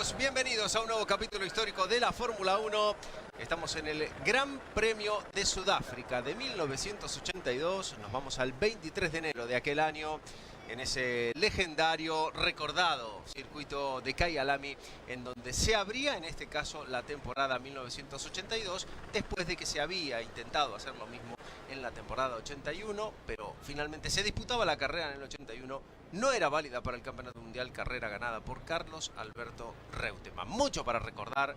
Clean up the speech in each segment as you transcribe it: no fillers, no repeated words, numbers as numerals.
amigos, bienvenidos a un nuevo capítulo histórico de la Fórmula 1. Estamos en el Gran Premio de Sudáfrica de 1982. Nos vamos al 23 de enero de aquel año, en ese legendario, recordado circuito de Kyalami, en donde se abría, en este caso, la temporada 1982, después de que se había intentado hacer lo mismo en la temporada 81, pero finalmente se disputaba la carrera en el 81. No era válida para el Campeonato Mundial, carrera ganada por Carlos Alberto Reutemann. Mucho para recordar,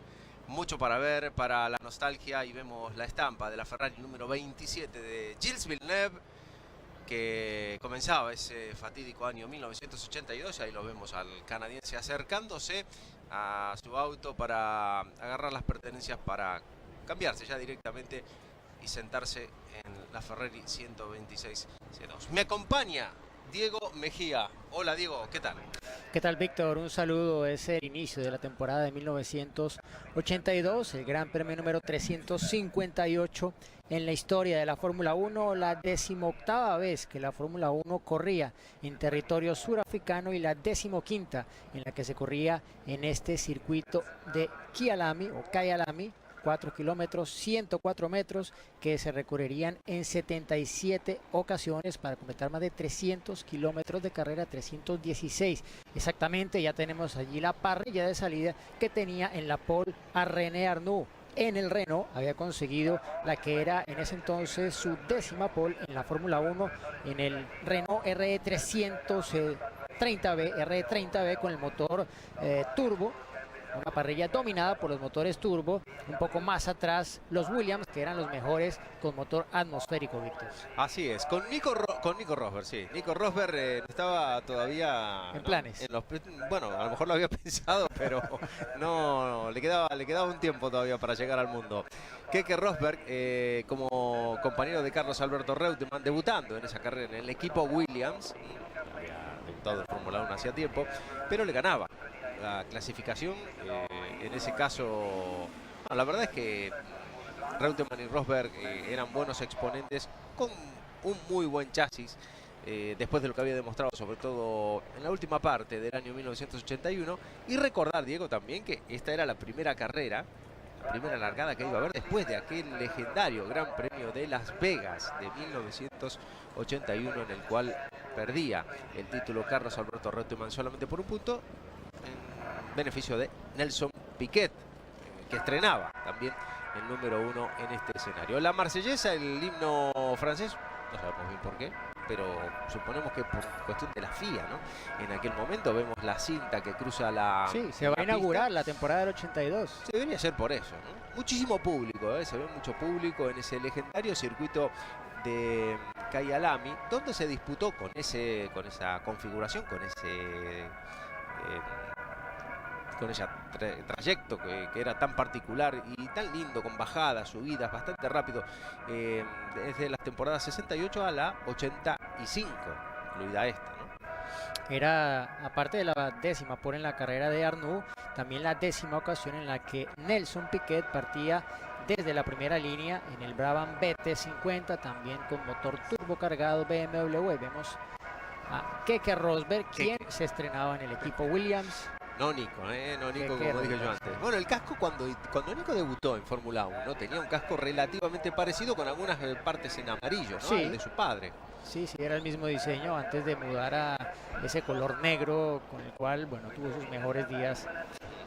mucho para ver, para la nostalgia, y vemos la estampa de la Ferrari número 27 de Gilles Villeneuve, que comenzaba ese fatídico año 1982, y ahí lo vemos al canadiense acercándose a su auto para agarrar las pertenencias para cambiarse ya directamente y sentarse en la Ferrari 126 C2. Me acompaña Diego Mejía. Hola Diego, ¿qué tal? ¿Qué tal, Víctor? Un saludo. Es el inicio de la temporada de 1982, el Gran Premio número 358 en la historia de la Fórmula 1, la 18ª vez que la Fórmula 1 corría en territorio surafricano y la 15ª en la que se corría en este circuito de Kyalami o Kyalami. 4 kilómetros, 104 metros, que se recorrerían en 77 ocasiones para completar más de 300 kilómetros de carrera, 316 exactamente. Ya tenemos allí la parrilla de salida que tenía en la pole a René Arnoux. En el Renault había conseguido la que era en ese entonces su 10ª pole en la Fórmula 1, en el Renault RE30B con el motor turbo. Una parrilla dominada por los motores turbo. Un poco más atrás los Williams, que eran los mejores con motor atmosférico, Víctor. Así es, con Nico Rosberg, sí. Nico Rosberg estaba todavía en planes. Bueno, a lo mejor lo había pensado, pero no, le quedaba un tiempo todavía para llegar al mundo. Keke Rosberg, como compañero de Carlos Alberto Reutemann, debutando en esa carrera en el equipo Williams. Había debutado en Fórmula 1 hacía tiempo, pero le ganaba la clasificación. En ese caso, la verdad es que Reutemann y Rosberg eran buenos exponentes con un muy buen chasis, después de lo que había demostrado sobre todo en la última parte del año 1981. Y recordar, Diego, también que esta era la primera carrera, la primera largada que iba a haber después de aquel legendario Gran Premio de Las Vegas de 1981, en el cual perdía el título Carlos Alberto Reutemann solamente por un punto, en beneficio de Nelson Piquet, que estrenaba también el número 1 en este escenario. La marsellesa, el himno francés, no sabemos bien por qué, pero suponemos que por cuestión de la FIA, ¿no? En aquel momento vemos la cinta que cruza la... Sí, se va a inaugurar la temporada del 82. Se debería ser por eso, ¿no? Muchísimo público, se ve mucho público en ese legendario circuito de Kyalami, donde se disputó con esa configuración, con ese trayecto que era tan particular y tan lindo, con bajadas, subidas, bastante rápido, desde las temporadas 68 a la 85, incluida esta, ¿no? Era, aparte de la 10ª por en la carrera de Arnoux, también la 10ª ocasión en la que Nelson Piquet partía desde la primera línea en el Brabham BT50, también con motor turbo cargado BMW. Vemos a Keke Rosberg, quien se estrenaba en el equipo Williams. No Nico, como dije yo antes. Bueno, el casco, cuando Nico debutó en Fórmula 1, tenía un casco relativamente parecido, con algunas partes en amarillo, ¿no? Sí. El de su padre. Sí, era el mismo diseño antes de mudar a ese color negro, con el cual, bueno, tuvo sus mejores días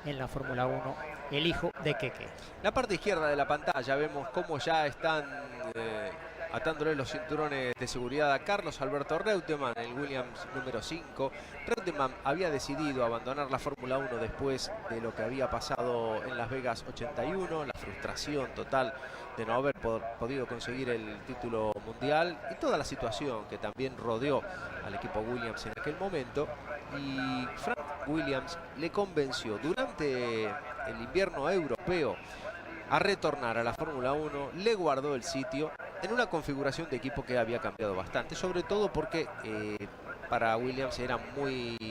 en la Fórmula 1, el hijo de Keke. La parte izquierda de la pantalla vemos cómo ya están atándole los cinturones de seguridad a Carlos Alberto Reutemann, el Williams número 5. Reutemann había decidido abandonar la Fórmula 1 después de lo que había pasado en Las Vegas 81, la frustración total de no haber podido conseguir el título mundial y toda la situación que también rodeó al equipo Williams en aquel momento. Y Frank Williams le convenció durante el invierno europeo a retornar a la Fórmula 1, le guardó el sitio en una configuración de equipo que había cambiado bastante, sobre todo porque para Williams era muy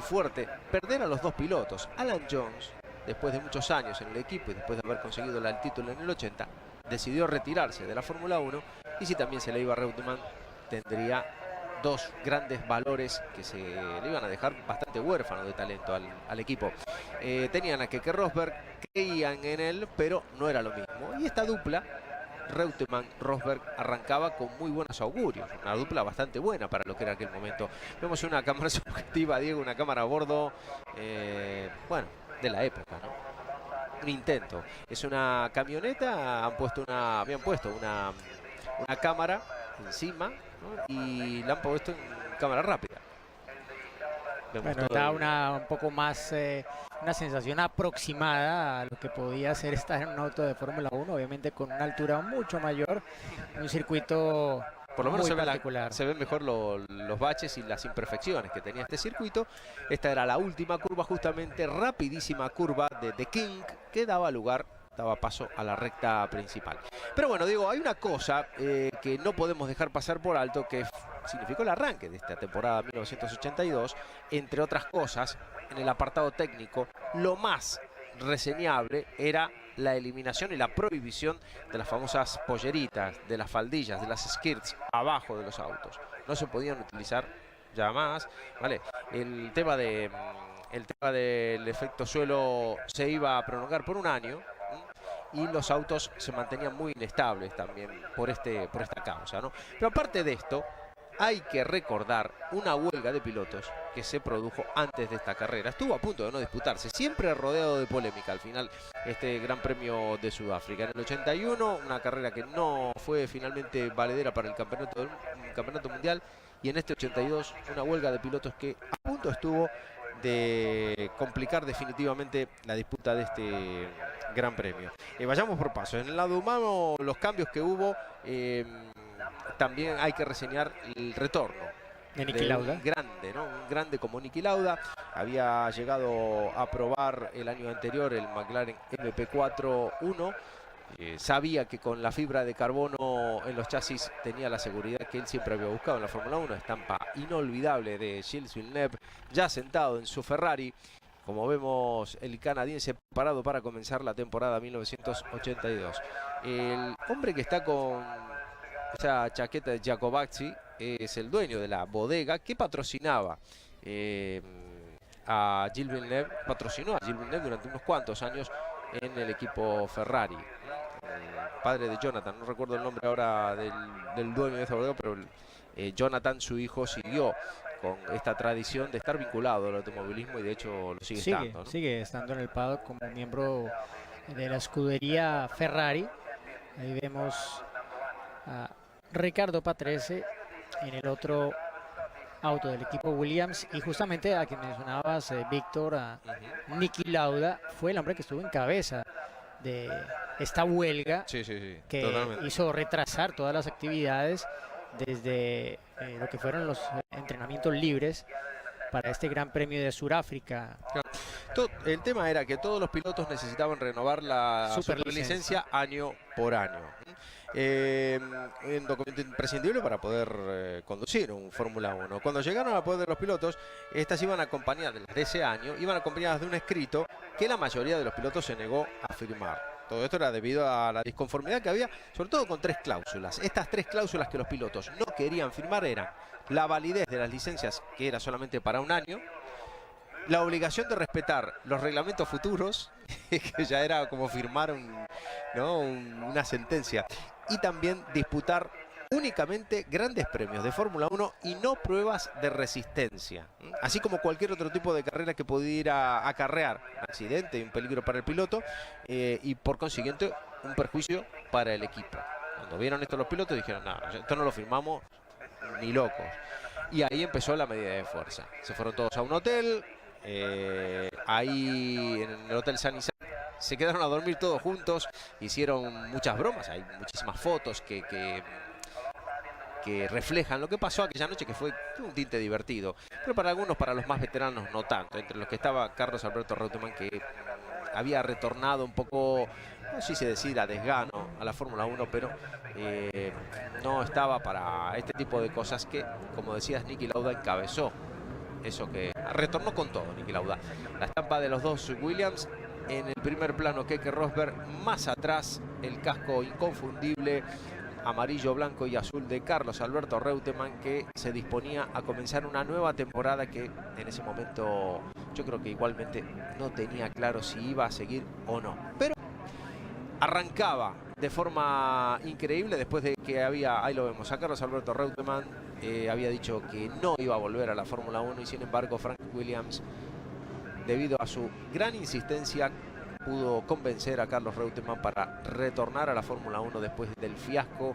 fuerte perder a los dos pilotos. Alan Jones, después de muchos años en el equipo y después de haber conseguido el título en el 80, decidió retirarse de la Fórmula 1, y si también se le iba a Reutemann, tendría dos grandes valores que se le iban a dejar bastante huérfano de talento al equipo. Tenían a Keke Rosberg, creían en él, pero no era lo mismo. Y esta dupla, Reutemann-Rosberg, arrancaba con muy buenos augurios. Una dupla bastante buena para lo que era aquel momento. Vemos una cámara subjetiva, Diego, una cámara a bordo, bueno, de la época, ¿no? Un intento. Es una camioneta, habían puesto una cámara encima, ¿no? Y la han puesto en cámara rápida. Vemos bueno, da un poco más, una sensación aproximada a lo que podía ser estar en un auto de Fórmula 1, obviamente con una altura mucho mayor, un circuito por lo menos muy particular. se ven mejor los baches y las imperfecciones que tenía este circuito. Esta era la última curva, justamente rapidísima curva de The King, que daba paso a la recta principal. Pero bueno, digo, hay una cosa que no podemos dejar pasar por alto, que significó el arranque de esta temporada 1982. Entre otras cosas, en el apartado técnico, lo más reseñable era la eliminación y la prohibición de las famosas polleritas, de las faldillas, de las skirts abajo de los autos. No se podían utilizar ya más, ¿vale? El tema del efecto suelo se iba a prolongar por un año, y los autos se mantenían muy inestables también por esta causa, ¿no? Pero aparte de esto, hay que recordar una huelga de pilotos que se produjo antes de esta carrera. Estuvo a punto de no disputarse, siempre rodeado de polémica al final este Gran Premio de Sudáfrica. En el 81, una carrera que no fue finalmente valedera para el campeonato mundial, y en este 82, una huelga de pilotos que a punto estuvo de complicar definitivamente la disputa de este Gran Premio. Vayamos por pasos. En el lado humano, los cambios que hubo, también hay que reseñar el retorno de Niki Lauda. Un grande, ¿no? Un grande como Niki Lauda. Había llegado a probar el año anterior el McLaren MP4-1. Sabía que con la fibra de carbono en los chasis tenía la seguridad que él siempre había buscado en la Fórmula 1. Estampa inolvidable de Gilles Villeneuve, ya sentado en su Ferrari. Como vemos, el canadiense parado para comenzar la temporada 1982. El hombre que está con esa chaqueta de Jacobacci es el dueño de la bodega que patrocinaba a Gilles Villeneuve, patrocinó a Gilles Villeneuve durante unos cuantos años en el equipo Ferrari. El padre de Jonathan, no recuerdo el nombre ahora del dueño de esa bodega, pero Jonathan, su hijo, siguió con esta tradición de estar vinculado al automovilismo, y de hecho lo sigue estando, ¿no? Sigue estando en el paddock como miembro de la escudería Ferrari. Ahí vemos a Ricardo Patrese en el otro auto del equipo Williams, y justamente a quien mencionabas, Víctor, a Niki Lauda, fue el hombre que estuvo en cabeza de esta huelga, que totalmente hizo retrasar todas las actividades desde lo que fueron los entrenamientos libres para este Gran Premio de Sudáfrica. El tema era que todos los pilotos necesitaban renovar la superlicencia año por año. Un documento imprescindible para poder conducir un Fórmula 1. Cuando llegaron al poder de los pilotos, estas iban acompañadas de ese año, iban acompañadas de un escrito que la mayoría de los pilotos se negó a firmar. Todo esto era debido a la disconformidad que había, sobre todo con tres cláusulas. Estas tres cláusulas que los pilotos no querían firmar eran la validez de las licencias, que era solamente para un año, la obligación de respetar los reglamentos futuros, que ya era como firmar una sentencia, y también disputar únicamente grandes premios de Fórmula 1 y no pruebas de resistencia, así como cualquier otro tipo de carrera que pudiera acarrear un accidente y un peligro para el piloto, y por consiguiente un perjuicio para el equipo. Cuando vieron esto los pilotos dijeron: no, esto no lo firmamos ni locos. Y ahí empezó la medida de fuerza. Se fueron todos a un hotel, ahí en el Hotel San Isaac se quedaron a dormir todos juntos, hicieron muchas bromas, hay muchísimas fotos que reflejan lo que pasó aquella noche, que fue un tinte divertido, pero para algunos, para los más veteranos, no tanto. Entre los que estaba Carlos Alberto Reutemann, que había retornado un poco, no sé si decir a desgano, a la Fórmula 1, pero no estaba para este tipo de cosas que, como decías, Niki Lauda encabezó. Eso que retornó con todo Niki Lauda. La estampa de los dos Williams. En el primer plano, Keke Rosberg. Más atrás, el casco inconfundible amarillo, blanco y azul de Carlos Alberto Reutemann, que se disponía a comenzar una nueva temporada que en ese momento yo creo que igualmente no tenía claro si iba a seguir o no. Pero arrancaba de forma increíble después de que había, ahí lo vemos, a Carlos Alberto Reutemann había dicho que no iba a volver a la Fórmula 1 y sin embargo Frank Williams, debido a su gran insistencia, pudo convencer a Carlos Reutemann para retornar a la Fórmula 1 después del fiasco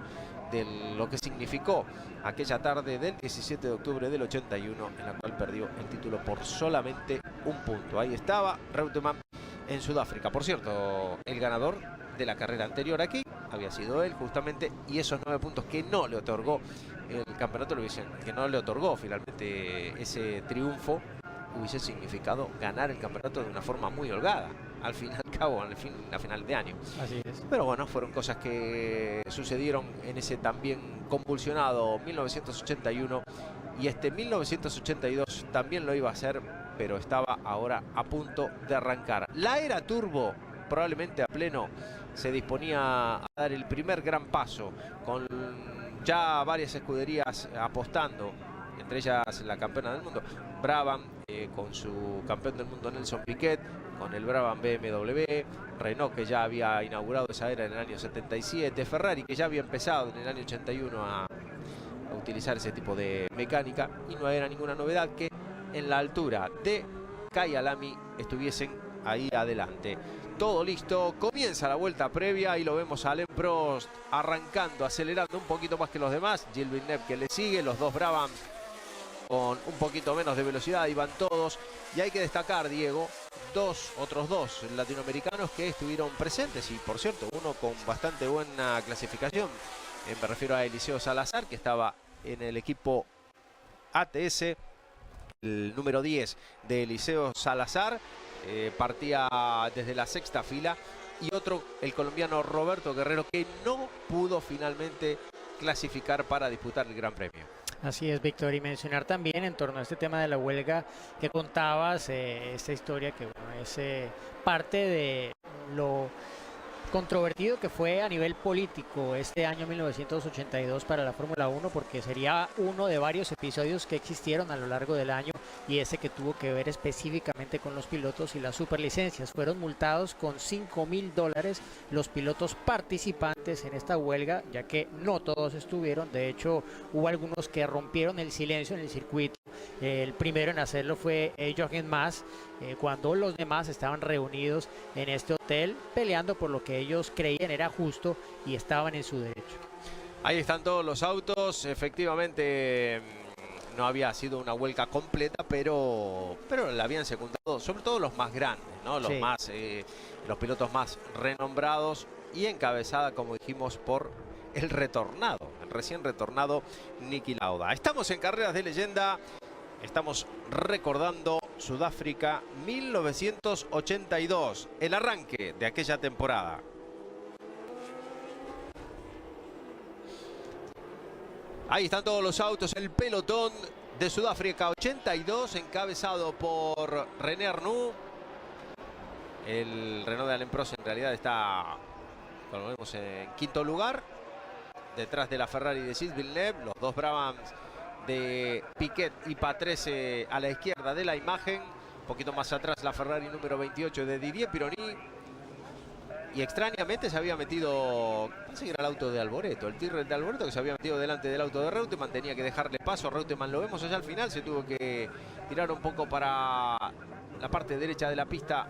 de lo que significó aquella tarde del 17 de octubre del 81, en la cual perdió el título por solamente un punto. Ahí estaba Reutemann en Sudáfrica. Por cierto, el ganador de la carrera anterior aquí había sido él justamente, y esos 9 puntos que no le otorgó el campeonato, que no le otorgó finalmente ese triunfo, hubiese significado ganar el campeonato de una forma muy holgada, al fin y al cabo, a final de año. Así es. Pero bueno, fueron cosas que sucedieron en ese también convulsionado 1981, y este 1982 también lo iba a hacer, pero estaba ahora a punto de arrancar. La era turbo, probablemente a pleno, se disponía a dar el primer gran paso, con ya varias escuderías apostando, entre ellas la campeona del mundo, Brabham, con su campeón del mundo Nelson Piquet, con el Brabham BMW, Renault, que ya había inaugurado esa era en el año 77, Ferrari, que ya había empezado en el año 81 a utilizar ese tipo de mecánica, y no era ninguna novedad que en la altura de Kyalami estuviesen ahí adelante. Todo listo, comienza la vuelta previa y lo vemos a Alain Prost arrancando, acelerando un poquito más que los demás, Gilles Villeneuve que le sigue, los dos Brabham con un poquito menos de velocidad, iban todos. Y hay que destacar, Diego, otros dos latinoamericanos que estuvieron presentes, y por cierto, uno con bastante buena clasificación. Me refiero a Eliseo Salazar, que estaba en el equipo ATS, el número 10 de Eliseo Salazar, partía desde la sexta fila, y otro, el colombiano Roberto Guerrero, que no pudo finalmente clasificar para disputar el Gran Premio. Así es, Víctor, y mencionar también en torno a este tema de la huelga que contabas, esta historia que bueno, es parte de lo controvertido que fue a nivel político este año 1982 para la Fórmula 1, porque sería uno de varios episodios que existieron a lo largo del año, y ese que tuvo que ver específicamente con los pilotos y las superlicencias. Fueron multados con $5.000 los pilotos participantes en esta huelga, ya que no todos estuvieron. De hecho, hubo algunos que rompieron el silencio en el circuito. El primero en hacerlo fue Jochen Mass, cuando los demás estaban reunidos en este hotel peleando por lo que ellos creían era justo y estaban en su derecho. Ahí están todos los autos. Efectivamente no había sido una huelga completa, pero la habían secundado, sobre todo los más grandes, ¿no? Los sí, los pilotos más renombrados, y encabezada, como dijimos, por el recién retornado Niki Lauda. Estamos en Carreras de Leyenda. Estamos recordando Sudáfrica 1982, el arranque de aquella temporada. Ahí están todos los autos, el pelotón de Sudáfrica 82, encabezado por René Arnoux. El Renault de Alain Prost en realidad está, como vemos, en quinto lugar, detrás de la Ferrari de Gilles Villeneuve, los dos Brabhams de Piquet y Patrese a la izquierda de la imagen. Un poquito más atrás la Ferrari número 28 de Didier Pironi. Y extrañamente se había metido, parece que era el auto de Alboreto, el Tyrrell de Alboreto, que se había metido delante del auto de Reutemann. Tenía que dejarle paso a Reutemann, lo vemos allá al final, se tuvo que tirar un poco para la parte derecha de la pista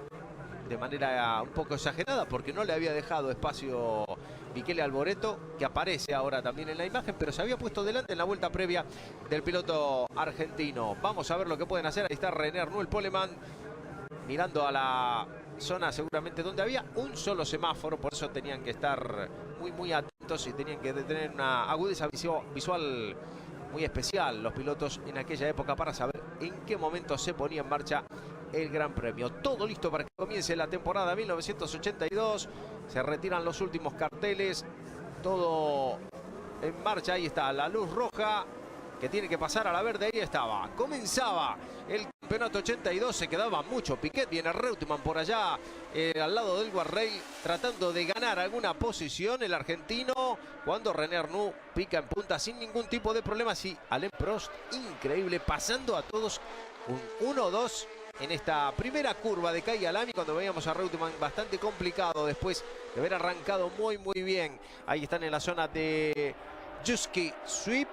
de manera un poco exagerada, porque no le había dejado espacio Michele Alboreto, que aparece ahora también en la imagen, pero se había puesto delante en la vuelta previa del piloto argentino. Vamos a ver lo que pueden hacer. Ahí está René Arnoux, el poleman, mirando a la zona seguramente donde había un solo semáforo, por eso tenían que estar muy atentos y tenían que tener una agudeza visual muy especial los pilotos en aquella época para saber en qué momento se ponía en marcha el Gran Premio. Todo listo para que comience la temporada 1982. Se retiran los últimos carteles. Todo en marcha. Ahí está la luz roja que tiene que pasar a la verde. Ahí estaba. Comenzaba el campeonato 82 se quedaba mucho. Piquet, viene Reutemann por allá al lado del guardrail tratando de ganar alguna posición el argentino, cuando René Arnoux pica en punta sin ningún tipo de problemas y Alain Prost, increíble, pasando a todos. Un 1-2 en esta primera curva de Kyalami, cuando veíamos a Reutemann bastante complicado después de haber arrancado muy bien. Ahí están en la zona de Juski Sweep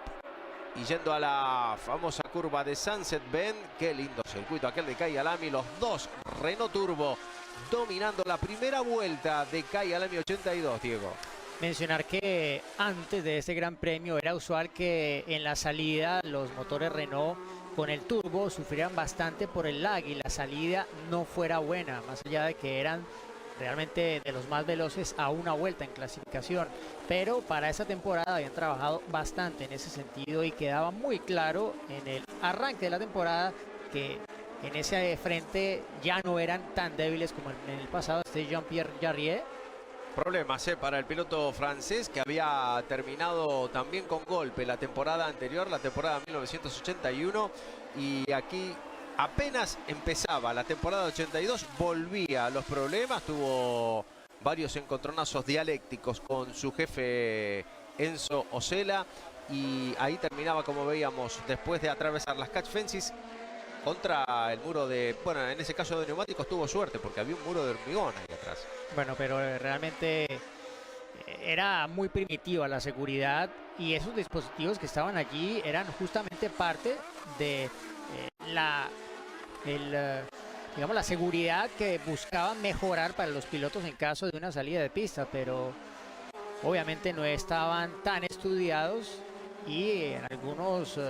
y yendo a la famosa curva de Sunset Bend. Qué lindo circuito aquel de Kyalami. Los dos Renault Turbo dominando la primera vuelta de Kyalami 82, Diego. Mencionar que antes de este gran premio era usual que en la salida los motores Renault con el turbo sufrieran bastante por el lag y la salida no fuera buena, más allá de que eran realmente de los más veloces a una vuelta en clasificación. Pero para esa temporada habían trabajado bastante en ese sentido y quedaba muy claro en el arranque de la temporada que en ese frente ya no eran tan débiles como en el pasado. Jean-Pierre Jarier. Problemas para el piloto francés, que había terminado también con golpe la temporada anterior, la temporada 1981, y aquí apenas empezaba la temporada 82, volvía a los problemas, tuvo varios encontronazos dialécticos con su jefe Enzo Osella, y ahí terminaba, como veíamos, después de atravesar las catch fences contra el muro de, bueno, en ese caso de neumáticos tuvo suerte porque había un muro de hormigón ahí atrás. Bueno, pero realmente era muy primitiva la seguridad y esos dispositivos que estaban allí eran justamente parte de digamos, la seguridad que buscaban mejorar para los pilotos en caso de una salida de pista, pero obviamente no estaban tan estudiados y en algunos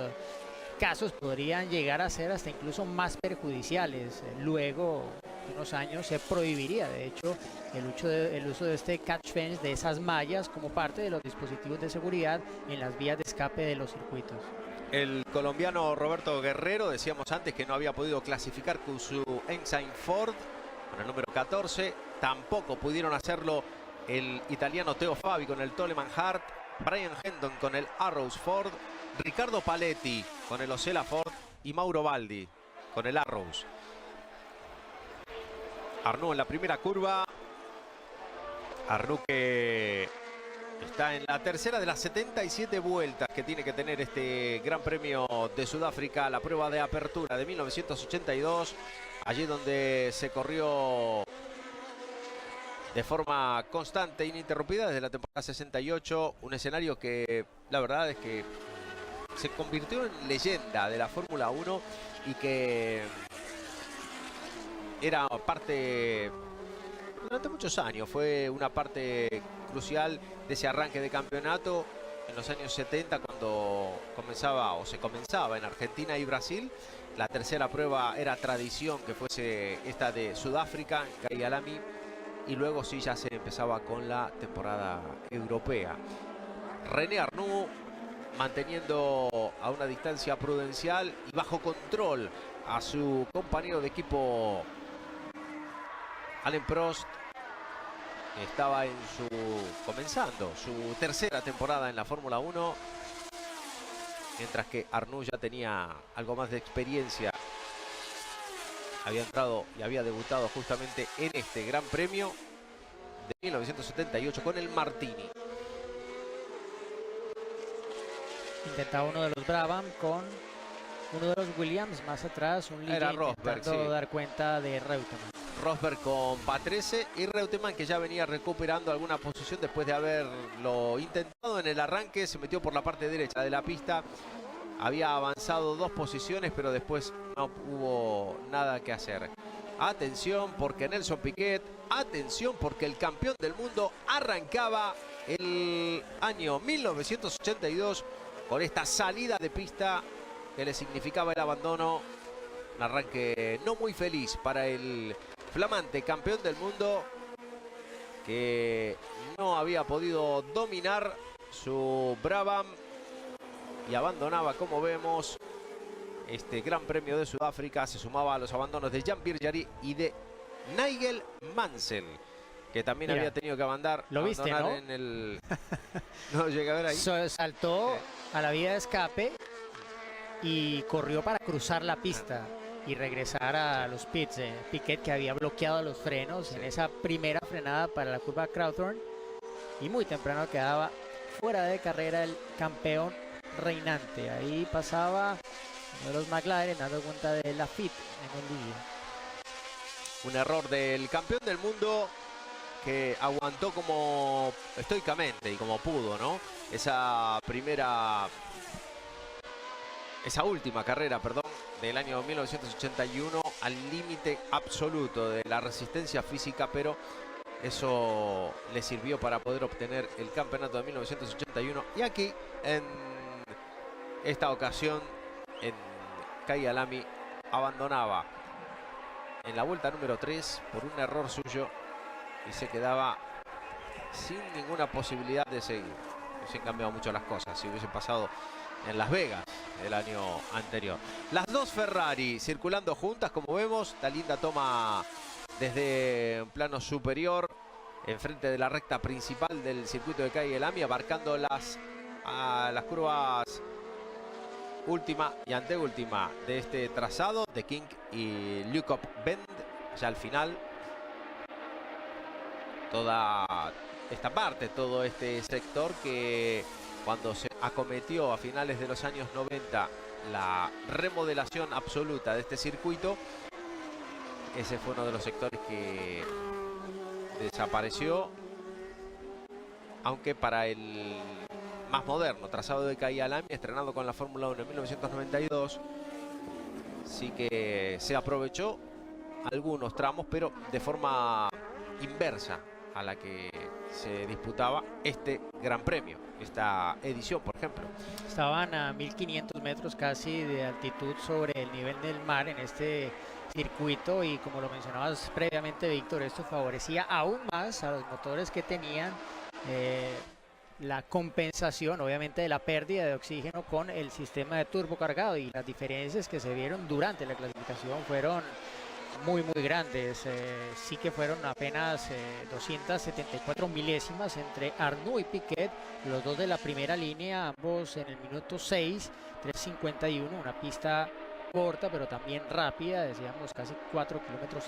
casos podrían llegar a ser hasta incluso más perjudiciales. Luego de unos años se prohibiría, de hecho, el uso de este catch fence, de esas mallas, como parte de los dispositivos de seguridad en las vías de escape de los circuitos. El colombiano Roberto Guerrero, decíamos antes que no había podido clasificar con su Ensign Ford con el número 14. Tampoco pudieron hacerlo el italiano Teo Fabi con el Toleman Hart, Brian Hendon con el Arrows Ford, Ricardo Paletti con el Osella Ford y Mauro Baldi con el Arrows. Arnoux en la primera curva. Arnoux que está en la tercera de las 77 vueltas que tiene que tener este Gran Premio de Sudáfrica, la prueba de apertura de 1982, allí donde se corrió de forma constante e ininterrumpida desde la temporada 68, un escenario que la verdad es que se convirtió en leyenda de la Fórmula 1 y que era parte, durante muchos años, fue una parte crucial de ese arranque de campeonato en los años 70, cuando se comenzaba en Argentina y Brasil. La tercera prueba era tradición que fuese esta de Sudáfrica, en Kyalami, y luego sí ya se empezaba con la temporada europea. René Arnoux manteniendo a una distancia prudencial y bajo control a su compañero de equipo Alain Prost. Estaba comenzando su tercera temporada en la Fórmula 1, mientras que Arnoux ya tenía algo más de experiencia. Había entrado y había debutado justamente en este Gran Premio de 1978 con el Martini. Intentaba uno de los Brabham con uno de los Williams más atrás, un Liga intentando dar cuenta de Reutemann. Rosberg con Patrese y Reutemann, que ya venía recuperando alguna posición después de haberlo intentado en el arranque. Se metió por la parte derecha de la pista. Había avanzado 2 posiciones, pero después no hubo nada que hacer. Atención porque Nelson Piquet, atención porque el campeón del mundo arrancaba el año 1982 con esta salida de pista que le significaba el abandono. Un arranque no muy feliz para el flamante campeón del mundo, que no había podido dominar su Brabham y abandonaba, como vemos, este Gran Premio de Sudáfrica. Se sumaba a los abandonos de Jean-Pierre Jarier y de Nigel Mansell, que también había tenido que abandonar. Lo viste, ¿no? En el... No llegué a ver ahí. Saltó a la vía de escape y corrió para cruzar la pista. y regresar a los pits. Piquet, que había bloqueado los frenos en esa primera frenada para la curva Crowthorne, y muy temprano quedaba fuera de carrera el campeón reinante. Ahí pasaba uno de los McLaren dando cuenta de la FIT en el día. Un error del campeón del mundo que aguantó como estoicamente y como pudo, ¿no? Esa última carrera, perdón, del año 1981 al límite absoluto de la resistencia física, pero eso le sirvió para poder obtener el campeonato de 1981. Y aquí, en esta ocasión, en Kay Lamy abandonaba en la vuelta número 3 por un error suyo y se quedaba sin ninguna posibilidad de seguir. Se han cambiado mucho las cosas. Si hubiese pasado en Las Vegas el año anterior. Las dos Ferrari circulando juntas, como vemos. La linda toma desde un plano superior, enfrente de la recta principal del circuito de Kay Lamy, abarcando las curvas última y anteúltima de este trazado de King y Lukop Bend. Ya al final, toda esta parte, todo este sector que cuando se acometió a finales de los años 90 la remodelación absoluta de este circuito, ese fue uno de los sectores que desapareció, aunque para el más moderno trazado de Kay Lamy, estrenado con la Fórmula 1 en 1992, sí que se aprovechó algunos tramos, pero de forma inversa a la que se disputaba este Gran Premio, esta edición, por ejemplo. Estaban a 1500 metros casi de altitud sobre el nivel del mar en este circuito, y como lo mencionabas previamente, Víctor, esto favorecía aún más a los motores que tenían la compensación, obviamente, de la pérdida de oxígeno con el sistema de turbo cargado, y las diferencias que se vieron durante la clasificación fueron muy grandes. Sí que fueron apenas 274 milésimas entre Arnoux y Piquet, los dos de la primera línea, ambos en el minuto 6, 3:51, una pista corta pero también rápida, decíamos casi 4,5 kilómetros,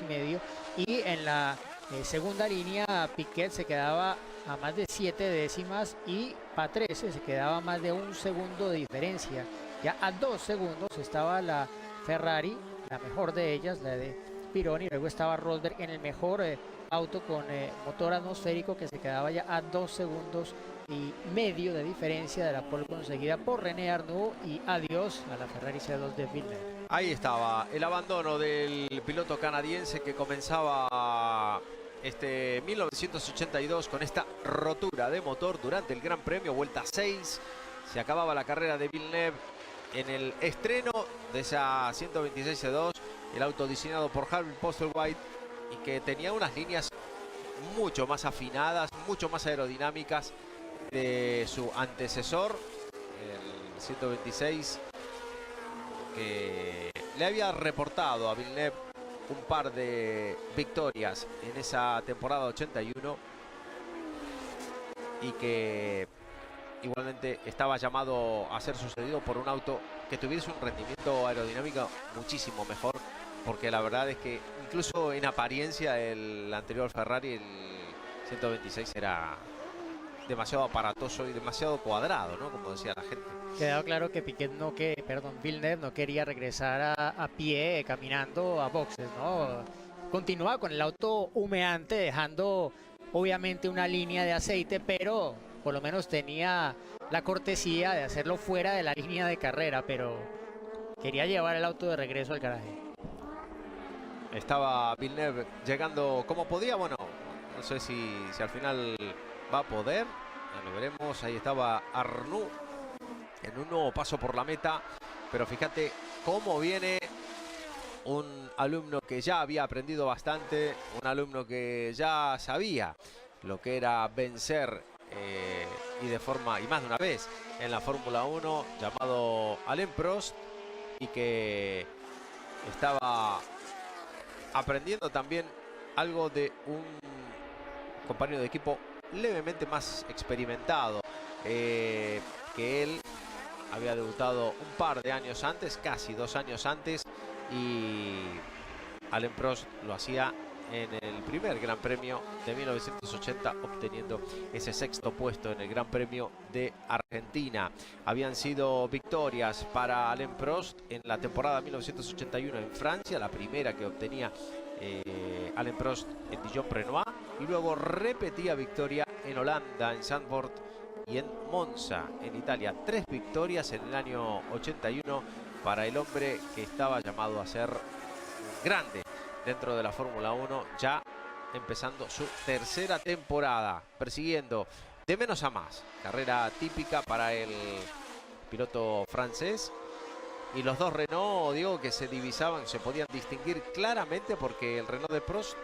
y en la segunda línea Piquet se quedaba a más de 7 décimas y Patrese se quedaba a más de 1 segundo de diferencia. Ya a 2 segundos estaba la Ferrari, la mejor de ellas, la de Pironi. Luego estaba Rosberg en el mejor auto con motor atmosférico, que se quedaba ya a 2,5 segundos de diferencia de la pole conseguida por René Arnoux, y adiós a la Ferrari C2 de Villeneuve. Ahí estaba el abandono del piloto canadiense que comenzaba este 1982 con esta rotura de motor durante el Gran Premio, vuelta 6. Se acababa la carrera de Villeneuve en el estreno de esa 126 C2, el auto diseñado por Harvey Postlethwaite y que tenía unas líneas mucho más afinadas, mucho más aerodinámicas de su antecesor, el 126, que le había reportado a Villeneuve un par de victorias en esa temporada 81 y que igualmente estaba llamado a ser sucedido por un auto que tuviese un rendimiento aerodinámico muchísimo mejor, porque la verdad es que incluso en apariencia el anterior Ferrari, el 126, era demasiado aparatoso y demasiado cuadrado, ¿no? Como decía la gente. Quedaba claro que Villeneuve no quería regresar a pie, caminando a boxes, ¿no? Continuaba con el auto humeante, dejando obviamente una línea de aceite, pero por lo menos tenía la cortesía de hacerlo fuera de la línea de carrera, pero quería llevar el auto de regreso al garaje. Estaba Villeneuve llegando como podía. Bueno, no sé si al final va a poder. Ya lo veremos. Ahí estaba Arnoux en un nuevo paso por la meta. Pero fíjate cómo viene un alumno que ya había aprendido bastante. Un alumno que ya sabía lo que era vencer y más de una vez en la Fórmula 1, llamado Alain Prost, y que estaba aprendiendo también algo de un compañero de equipo levemente más experimentado que él. Había debutado un par de años antes, casi 2 años antes, y Alain Prost lo hacía en el primer Gran Premio de 1980, obteniendo ese sexto puesto en el Gran Premio de Argentina. Habían sido victorias para Alain Prost en la temporada 1981 en Francia, la primera que obtenía Alain Prost en Dijon-Prenois, y luego repetía victoria en Holanda, en Zandvoort y en Monza, en Italia. 3 victorias en el año 81 para el hombre que estaba llamado a ser grande dentro de la Fórmula 1, ya empezando su tercera temporada, persiguiendo de menos a más. Carrera típica para el piloto francés. Y los dos Renault, digo, que se divisaban, se podían distinguir claramente, porque el Renault de Prost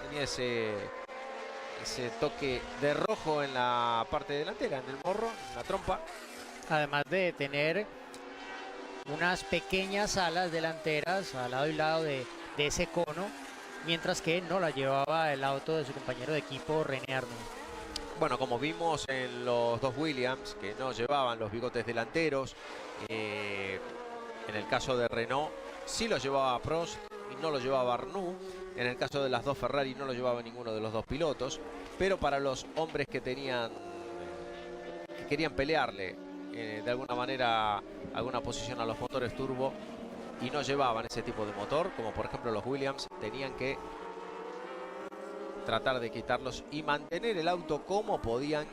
tenía ese toque de rojo en la parte delantera, en el morro, en la trompa. Además de tener unas pequeñas alas delanteras al lado y lado de ese cono, mientras que no la llevaba el auto de su compañero de equipo René Arnoux. Bueno, como vimos en los dos Williams, que no llevaban los bigotes delanteros, en el caso de Renault sí lo llevaba Prost y no lo llevaba Arnoux. En el caso de las dos Ferrari no lo llevaba ninguno de los dos pilotos, pero para los hombres que querían pelearle de alguna manera alguna posición a los motores turbo y no llevaban ese tipo de motor, como por ejemplo los Williams, tenían que tratar de quitarlos y mantener el auto como podían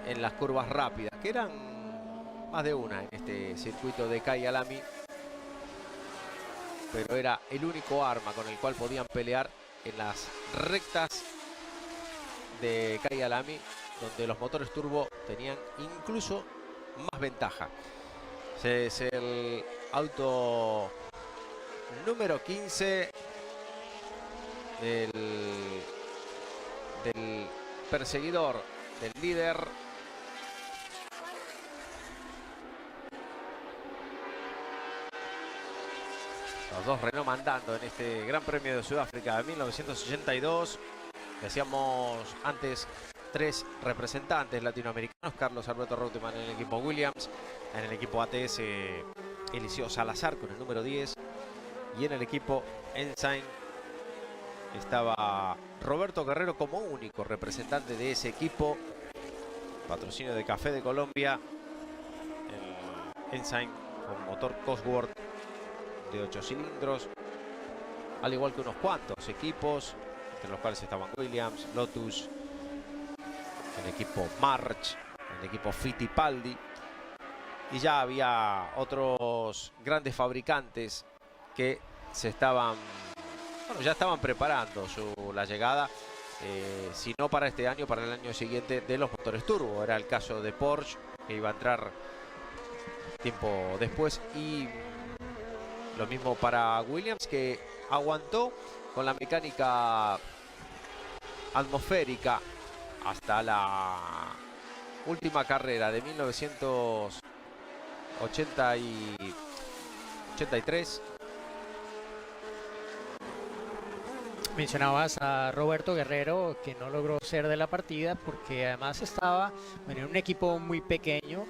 en las curvas rápidas, que eran más de una en este circuito de Kyalami, pero era el único arma con el cual podían pelear en las rectas de Kyalami, donde los motores turbo tenían incluso más ventaja. Es el auto número 15 del perseguidor, del líder. Los dos Renault mandando en este Gran Premio de Sudáfrica de 1982. Decíamos antes 3 representantes latinoamericanos: Carlos Alberto Reutemann en el equipo Williams, en el equipo ATS Eliseo Salazar con el número 10, y en el equipo Ensign estaba Roberto Guerrero como único representante de ese equipo. Patrocinio de Café de Colombia, el Ensign con motor Cosworth de 8 cilindros, al igual que unos cuantos equipos, entre los cuales estaban Williams, Lotus, el equipo March, el equipo Fittipaldi, y ya había otros grandes fabricantes que ya estaban preparando la llegada, si no para este año, para el año siguiente, de los motores turbo. Era el caso de Porsche, que iba a entrar tiempo después, y lo mismo para Williams, que aguantó con la mecánica atmosférica hasta la última carrera de 1983. Mencionabas a Roberto Guerrero, que no logró ser de la partida porque además estaba en un equipo muy pequeño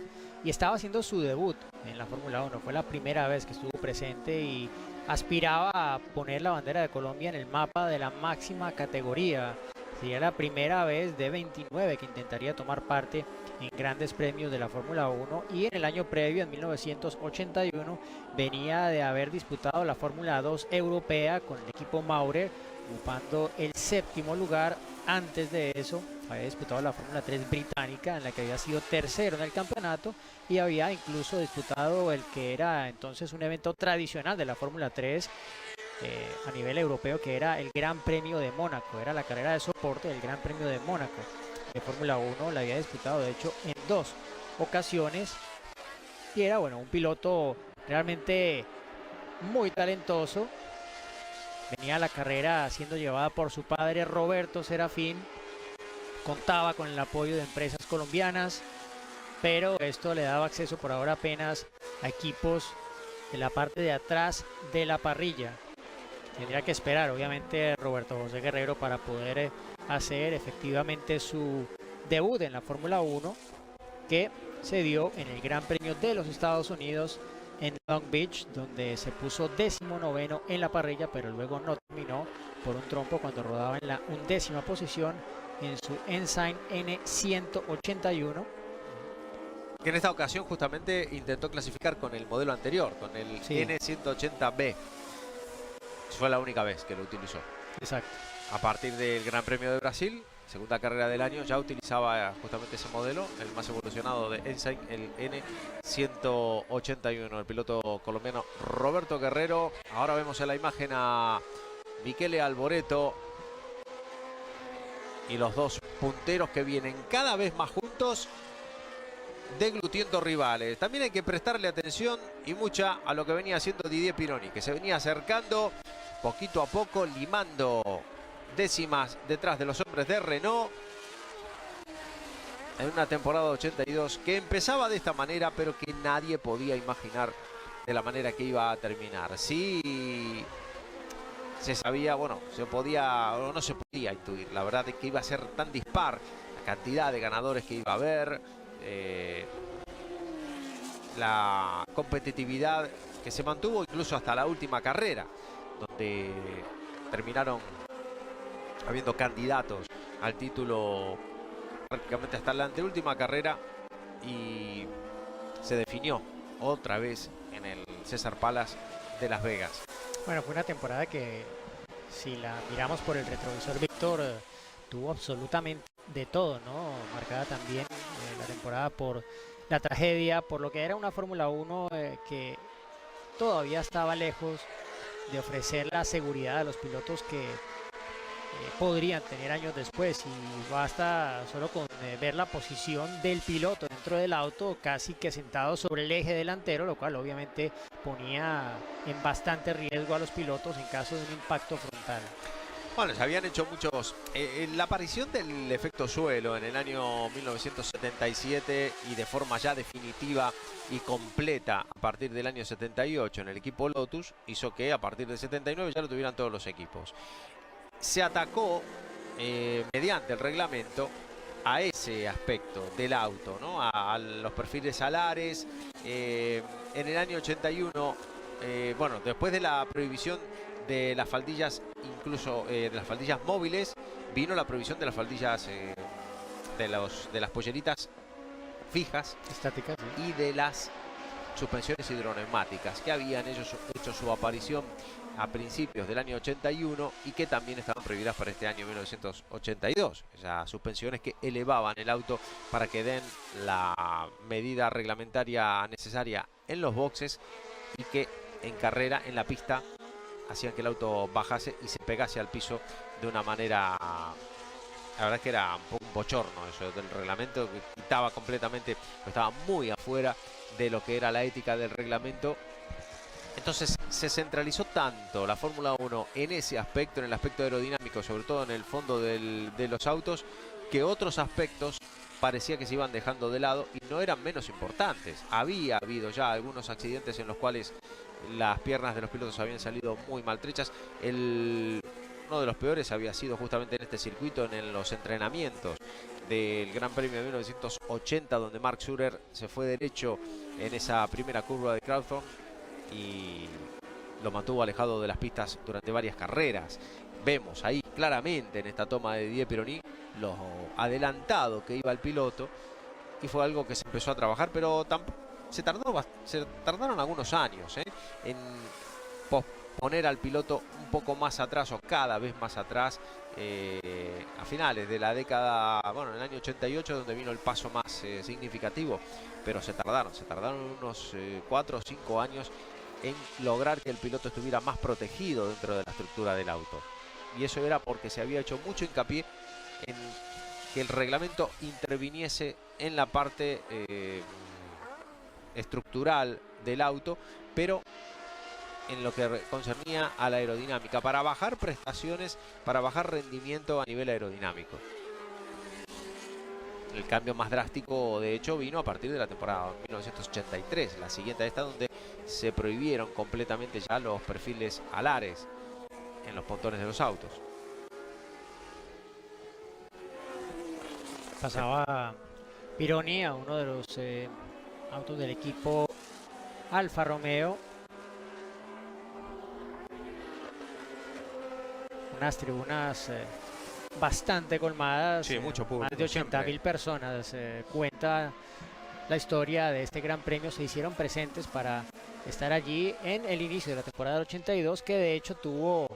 y estaba haciendo su debut en la Fórmula 1. Fue la primera vez que estuvo presente y aspiraba a poner la bandera de Colombia en el mapa de la máxima categoría. Sería la primera vez de 29 que intentaría tomar parte en grandes premios de la Fórmula 1, y en el año previo, en 1981, venía de haber disputado la Fórmula 2 europea con el equipo Maurer, ocupando el 7º lugar. Antes de eso había disputado la Fórmula 3 británica, en la que había sido tercero en el campeonato, y había incluso disputado el que era entonces un evento tradicional de la Fórmula 3 a nivel europeo, que era el Gran Premio de Mónaco. Era la carrera de soporte del Gran Premio de Mónaco de Fórmula 1. La había disputado de hecho en 2 ocasiones, y era un piloto realmente muy talentoso. Venía a la carrera siendo llevada por su padre Roberto Serafín. Contaba con el apoyo de empresas colombianas, pero esto le daba acceso por ahora apenas a equipos en la parte de atrás de la parrilla. Tendría que esperar obviamente Roberto José Guerrero para poder hacer efectivamente su debut en la Fórmula 1, que se dio en el Gran Premio de los Estados Unidos en Long Beach, donde se puso 19º en la parrilla, pero luego no terminó por un trompo cuando rodaba en la 11ª posición en su Ensign N181. Que en esta ocasión justamente intentó clasificar con el modelo anterior, con el N180B. Fue la única vez que lo utilizó. Exacto. A partir del Gran Premio de Brasil, segunda carrera del año, ya utilizaba justamente ese modelo, el más evolucionado de Ensign, el N181. El piloto colombiano Roberto Guerrero. Ahora vemos en la imagen a Michele Alboreto y los dos punteros que vienen cada vez más juntos, deglutiendo rivales. También hay que prestarle atención y mucha a lo que venía haciendo Didier Pironi, que se venía acercando poquito a poco, limando décimas detrás de los hombres de Renault en una temporada 82 que empezaba de esta manera, pero que nadie podía imaginar de la manera que iba a terminar. Sí se sabía, bueno, se podía o no se podía intuir, la verdad es que iba a ser tan dispar la cantidad de ganadores que iba a haber, la competitividad que se mantuvo incluso hasta la última carrera, donde terminaron habiendo candidatos al título prácticamente hasta la anteúltima carrera, y se definió otra vez en el César Palace de Las Vegas. Bueno, fue una temporada que, si la miramos por el retrovisor, Víctor, tuvo absolutamente de todo, ¿no? Marcada también la temporada por la tragedia, por lo que era una Fórmula 1 que todavía estaba lejos de ofrecer la seguridad a los pilotos que podrían tener años después, y basta solo con ver la posición del piloto dentro del auto, casi que sentado sobre el eje delantero, lo cual obviamente ponía en bastante riesgo a los pilotos en caso de un impacto frontal. Bueno, se habían hecho muchos... la aparición del efecto suelo en el año 1977 y de forma ya definitiva y completa a partir del año 78 en el equipo Lotus hizo que a partir del 79 ya lo tuvieran todos los equipos. Se atacó mediante el reglamento a ese aspecto del auto, ¿no? A los perfiles alares. En el año 81, bueno, después de la prohibición de las faldillas, incluso de las faldillas móviles, vino la prohibición de las faldillas de las polleritas fijas, estáticas, ¿sí? Y de las suspensiones hidroneumáticas, que habían ellos hecho su aparición a principios del año 81 y que también estaban prohibidas para este año 1982. Esas suspensiones que elevaban el auto para que den la medida reglamentaria necesaria en los boxes y que en carrera, en la pista, hacían que el auto bajase y se pegase al piso de una manera... La verdad es que era un poco un bochorno eso del reglamento, que quitaba completamente, estaba muy afuera de lo que era la ética del reglamento. Entonces se centralizó tanto la Fórmula 1 en ese aspecto, en el aspecto aerodinámico, sobre todo en el fondo de los autos, que otros aspectos parecía que se iban dejando de lado y no eran menos importantes. Había habido ya algunos accidentes en los cuales las piernas de los pilotos habían salido muy maltrechas. Uno de los peores había sido justamente en este circuito, en los entrenamientos del Gran Premio de 1980, donde Mark Surer se fue derecho en esa primera curva de Crawford y lo mantuvo alejado de las pistas durante varias carreras. Vemos ahí claramente en esta toma de Didier Pironi lo adelantado que iba el piloto, y fue algo que se empezó a trabajar, pero se tardaron algunos años en poner al piloto un poco más atrás o cada vez más atrás, a finales de la década, bueno, en el año 88, donde vino el paso más significativo, pero se tardaron unos 4 o 5 años en lograr que el piloto estuviera más protegido dentro de la estructura del auto. Y eso era porque se había hecho mucho hincapié en que el reglamento interviniese en la parte estructural del auto, pero en lo que concernía a la aerodinámica, para bajar prestaciones, para bajar rendimiento a nivel aerodinámico. El cambio más drástico, de hecho, vino a partir de la temporada 1983, la siguiente a esta, donde se prohibieron completamente ya los perfiles alares en los pontones de los autos. Pasaba Pironi a uno de los autos del equipo Alfa Romeo. Unas tribunas bastante colmadas, Sí, mucho público, más de 80.000 personas. Cuenta la historia de este gran premio, se hicieron presentes para estar allí en el inicio de la temporada del 82, que de hecho tuvo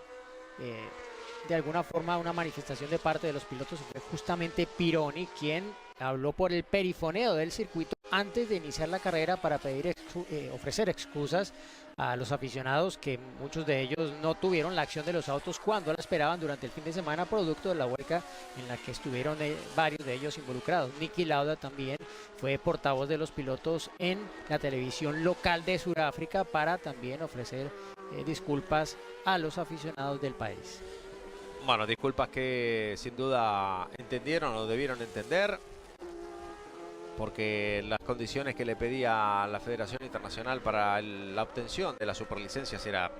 de alguna forma una manifestación de parte de los pilotos. Fue justamente Pironi quien habló por el perifoneo del circuito antes de iniciar la carrera para pedir ofrecer excusas a los aficionados, que muchos de ellos no tuvieron la acción de los autos cuando la esperaban durante el fin de semana, producto de la huelga en la que estuvieron varios de ellos involucrados. Niki Lauda también fue portavoz de los pilotos en la televisión local de Sudáfrica para también ofrecer disculpas a los aficionados del país. Bueno, disculpas que sin duda entendieron o debieron entender, porque las condiciones que le pedía la Federación Internacional para la obtención de las superlicencias era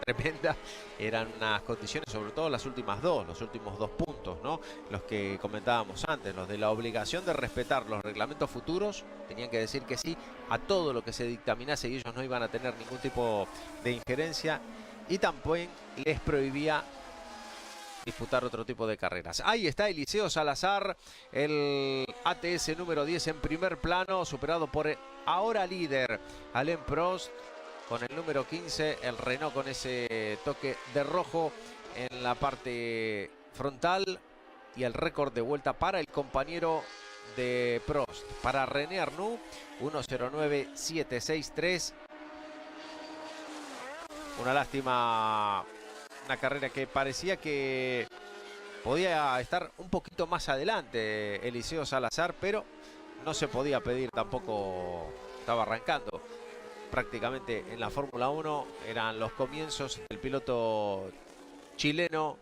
tremenda. Eran unas condiciones, sobre todo los últimos dos puntos, ¿no? Los que comentábamos antes, los de la obligación de respetar los reglamentos futuros. Tenían que decir que sí a todo lo que se dictaminase y ellos no iban a tener ningún tipo de injerencia, y tampoco les prohibía disputar otro tipo de carreras. Ahí está Eliseo Salazar, el ATS número 10 en primer plano, superado por el ahora líder Alain Prost con el número 15, el Renault con ese toque de rojo en la parte frontal, y el récord de vuelta para el compañero de Prost, para René Arnoux, 1:09.763. Una lástima. Una carrera que parecía que podía estar un poquito más adelante Eliseo Salazar, pero no se podía pedir tampoco. Estaba arrancando prácticamente en la Fórmula 1. Eran los comienzos del piloto chileno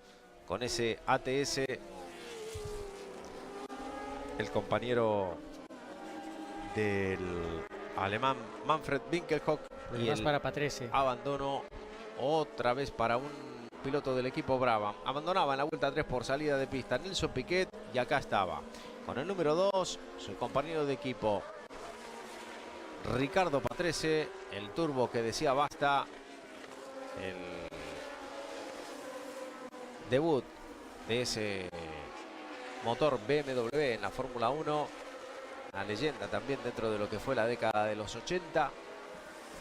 con ese ATS. El compañero del alemán Manfred Winkelhock. Y el para Patrese. Abandono otra vez para un piloto del equipo Brabham. Abandonaba en la vuelta 3 por salida de pista Nelson Piquet, y acá estaba con el número 2 su compañero de equipo Ricardo Patrese, el turbo que decía basta. El debut de ese motor BMW en la Fórmula 1, una leyenda también dentro de lo que fue la década de los 80,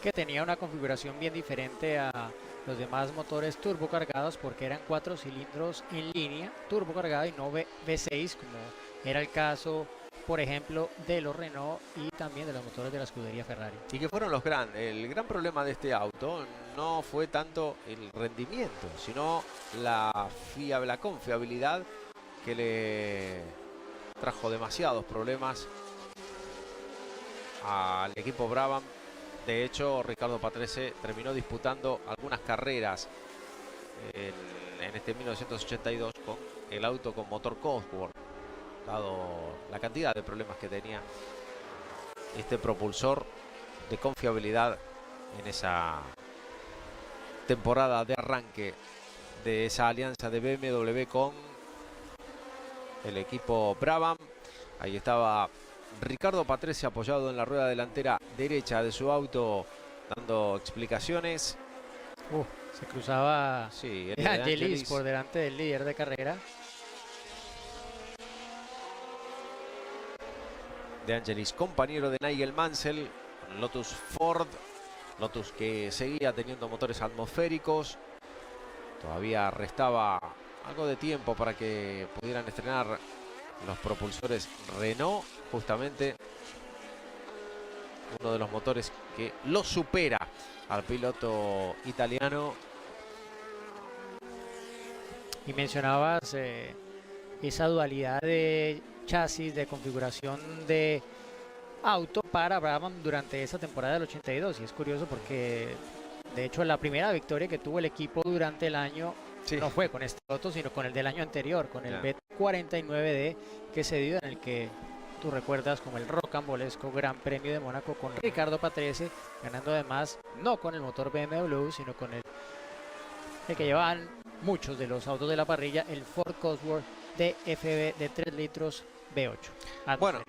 que tenía una configuración bien diferente a los demás motores turbocargados, porque eran 4 cilindros en línea turbocargada y no V6, como era el caso, por ejemplo, de los Renault y también de los motores de la escudería Ferrari. Y que fueron el gran problema de este auto no fue tanto el rendimiento, sino la confiabilidad, que le trajo demasiados problemas al equipo Brabham. De hecho, Ricardo Patrese terminó disputando algunas carreras en este 1982 con el auto con motor Cosworth, dado la cantidad de problemas que tenía este propulsor de confiabilidad en esa temporada de arranque de esa alianza de BMW con el equipo Brabham. Ahí estaba Ricardo Patrese apoyado en la rueda delantera derecha de su auto, dando explicaciones. Se cruzaba sí, De Angelis por delante del líder de carrera. De Angelis, compañero de Nigel Mansell, Lotus Ford. Lotus que seguía teniendo motores atmosféricos. Todavía restaba algo de tiempo para que pudieran estrenar los propulsores Renault, justamente uno de los motores que lo supera al piloto italiano. Y mencionabas esa dualidad de chasis, de configuración de auto para Brabham durante esa temporada del 82, y es curioso porque de hecho la primera victoria que tuvo el equipo durante el año no fue con este auto, sino con el del año anterior, con el B49D que se dio, en el que tú recuerdas como el rocambolesco Gran Premio de Mónaco, con Ricardo Patrese ganando, además no con el motor BMW, sino con el que llevaban muchos de los autos de la parrilla, el Ford Cosworth DFB de 3 litros V8. Bueno,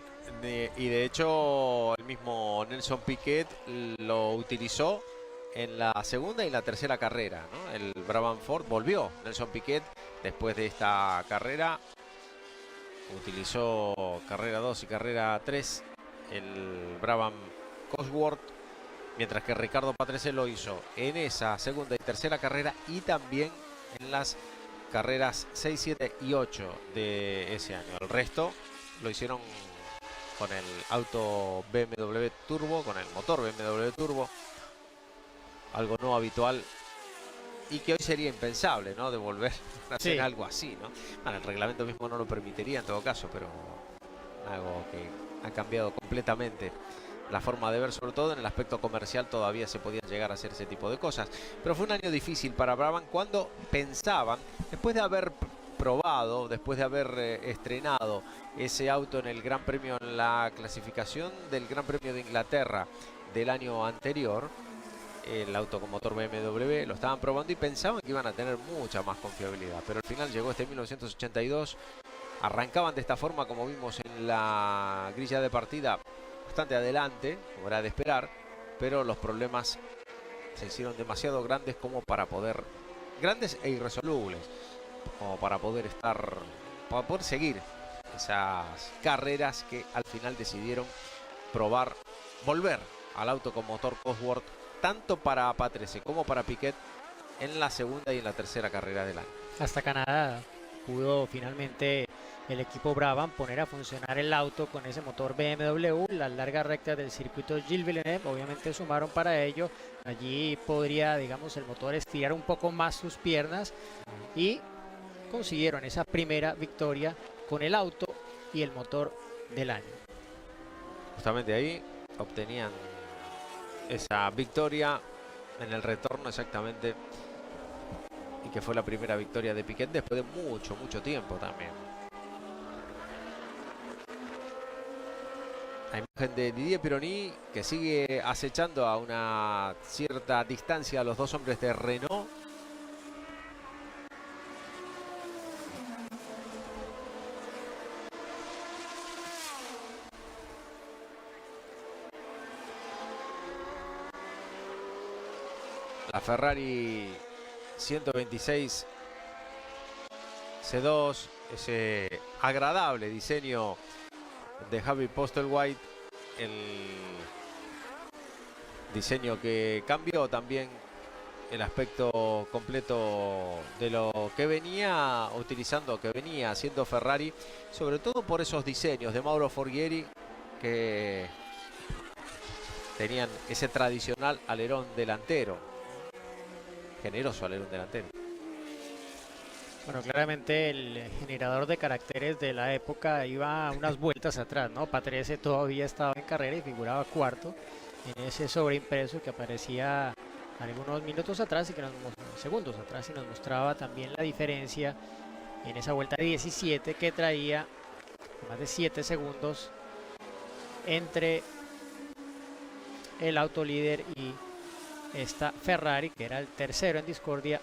Y de hecho el mismo Nelson Piquet lo utilizó en la segunda y la tercera carrera, ¿no? El Brabham Ford volvió. Nelson Piquet después de esta carrera utilizó carrera 2 y carrera 3 el Brabham Cosworth, mientras que Ricardo Patrese lo hizo en esa segunda y tercera carrera y también en las carreras 6, 7 y 8 de ese año. El resto lo hicieron con el auto BMW Turbo, con el motor BMW Turbo, algo no habitual y que hoy sería impensable, ¿no? De volver a hacer algo así, ¿no? Bueno, el reglamento mismo no lo permitiría en todo caso, pero algo que ha cambiado completamente la forma de ver, sobre todo en el aspecto comercial todavía se podían llegar a hacer ese tipo de cosas. Pero fue un año difícil para Brabham cuando pensaban, después de haber probado, después de haber estrenado ese auto en el Gran Premio, en la clasificación del Gran Premio de Inglaterra del año anterior, el auto con motor BMW, lo estaban probando y pensaban que iban a tener mucha más confiabilidad. Pero al final llegó este 1982, arrancaban de esta forma como vimos en la grilla de partida, bastante adelante, como era de esperar, pero los problemas se hicieron demasiado grandes como para poder, grandes e irresolubles, como para poder seguir esas carreras que al final decidieron probar, volver al auto con motor Cosworth, tanto para Patrese como para Piquet en la segunda y en la tercera carrera del año. Hasta Canadá pudo finalmente el equipo Brabham poner a funcionar el auto con ese motor BMW. Las largas rectas del circuito Gilles Villeneuve obviamente sumaron para ello. Allí podría, digamos, el motor estirar un poco más sus piernas y consiguieron esa primera victoria con el auto y el motor del año. Justamente ahí obtenían esa victoria en el retorno exactamente, y que fue la primera victoria de Piquet después de mucho tiempo también. La imagen de Didier Pironi, que sigue acechando a una cierta distancia a los dos hombres de Renault. La Ferrari 126 C2, ese agradable diseño de Javi Postlethwaite, el diseño que cambió también el aspecto completo de lo que venía utilizando, que venía haciendo Ferrari, sobre todo por esos diseños de Mauro Forghieri que tenían ese tradicional alerón delantero, generoso alerón delantero. Bueno, claramente el generador de caracteres de la época iba unas vueltas atrás, ¿no? Patrese todavía estaba en carrera y figuraba cuarto en ese sobreimpreso que aparecía algunos minutos atrás y que segundos atrás, y nos mostraba también la diferencia en esa vuelta 17 que traía más de 7 segundos entre el auto líder y esta Ferrari, que era el tercero en discordia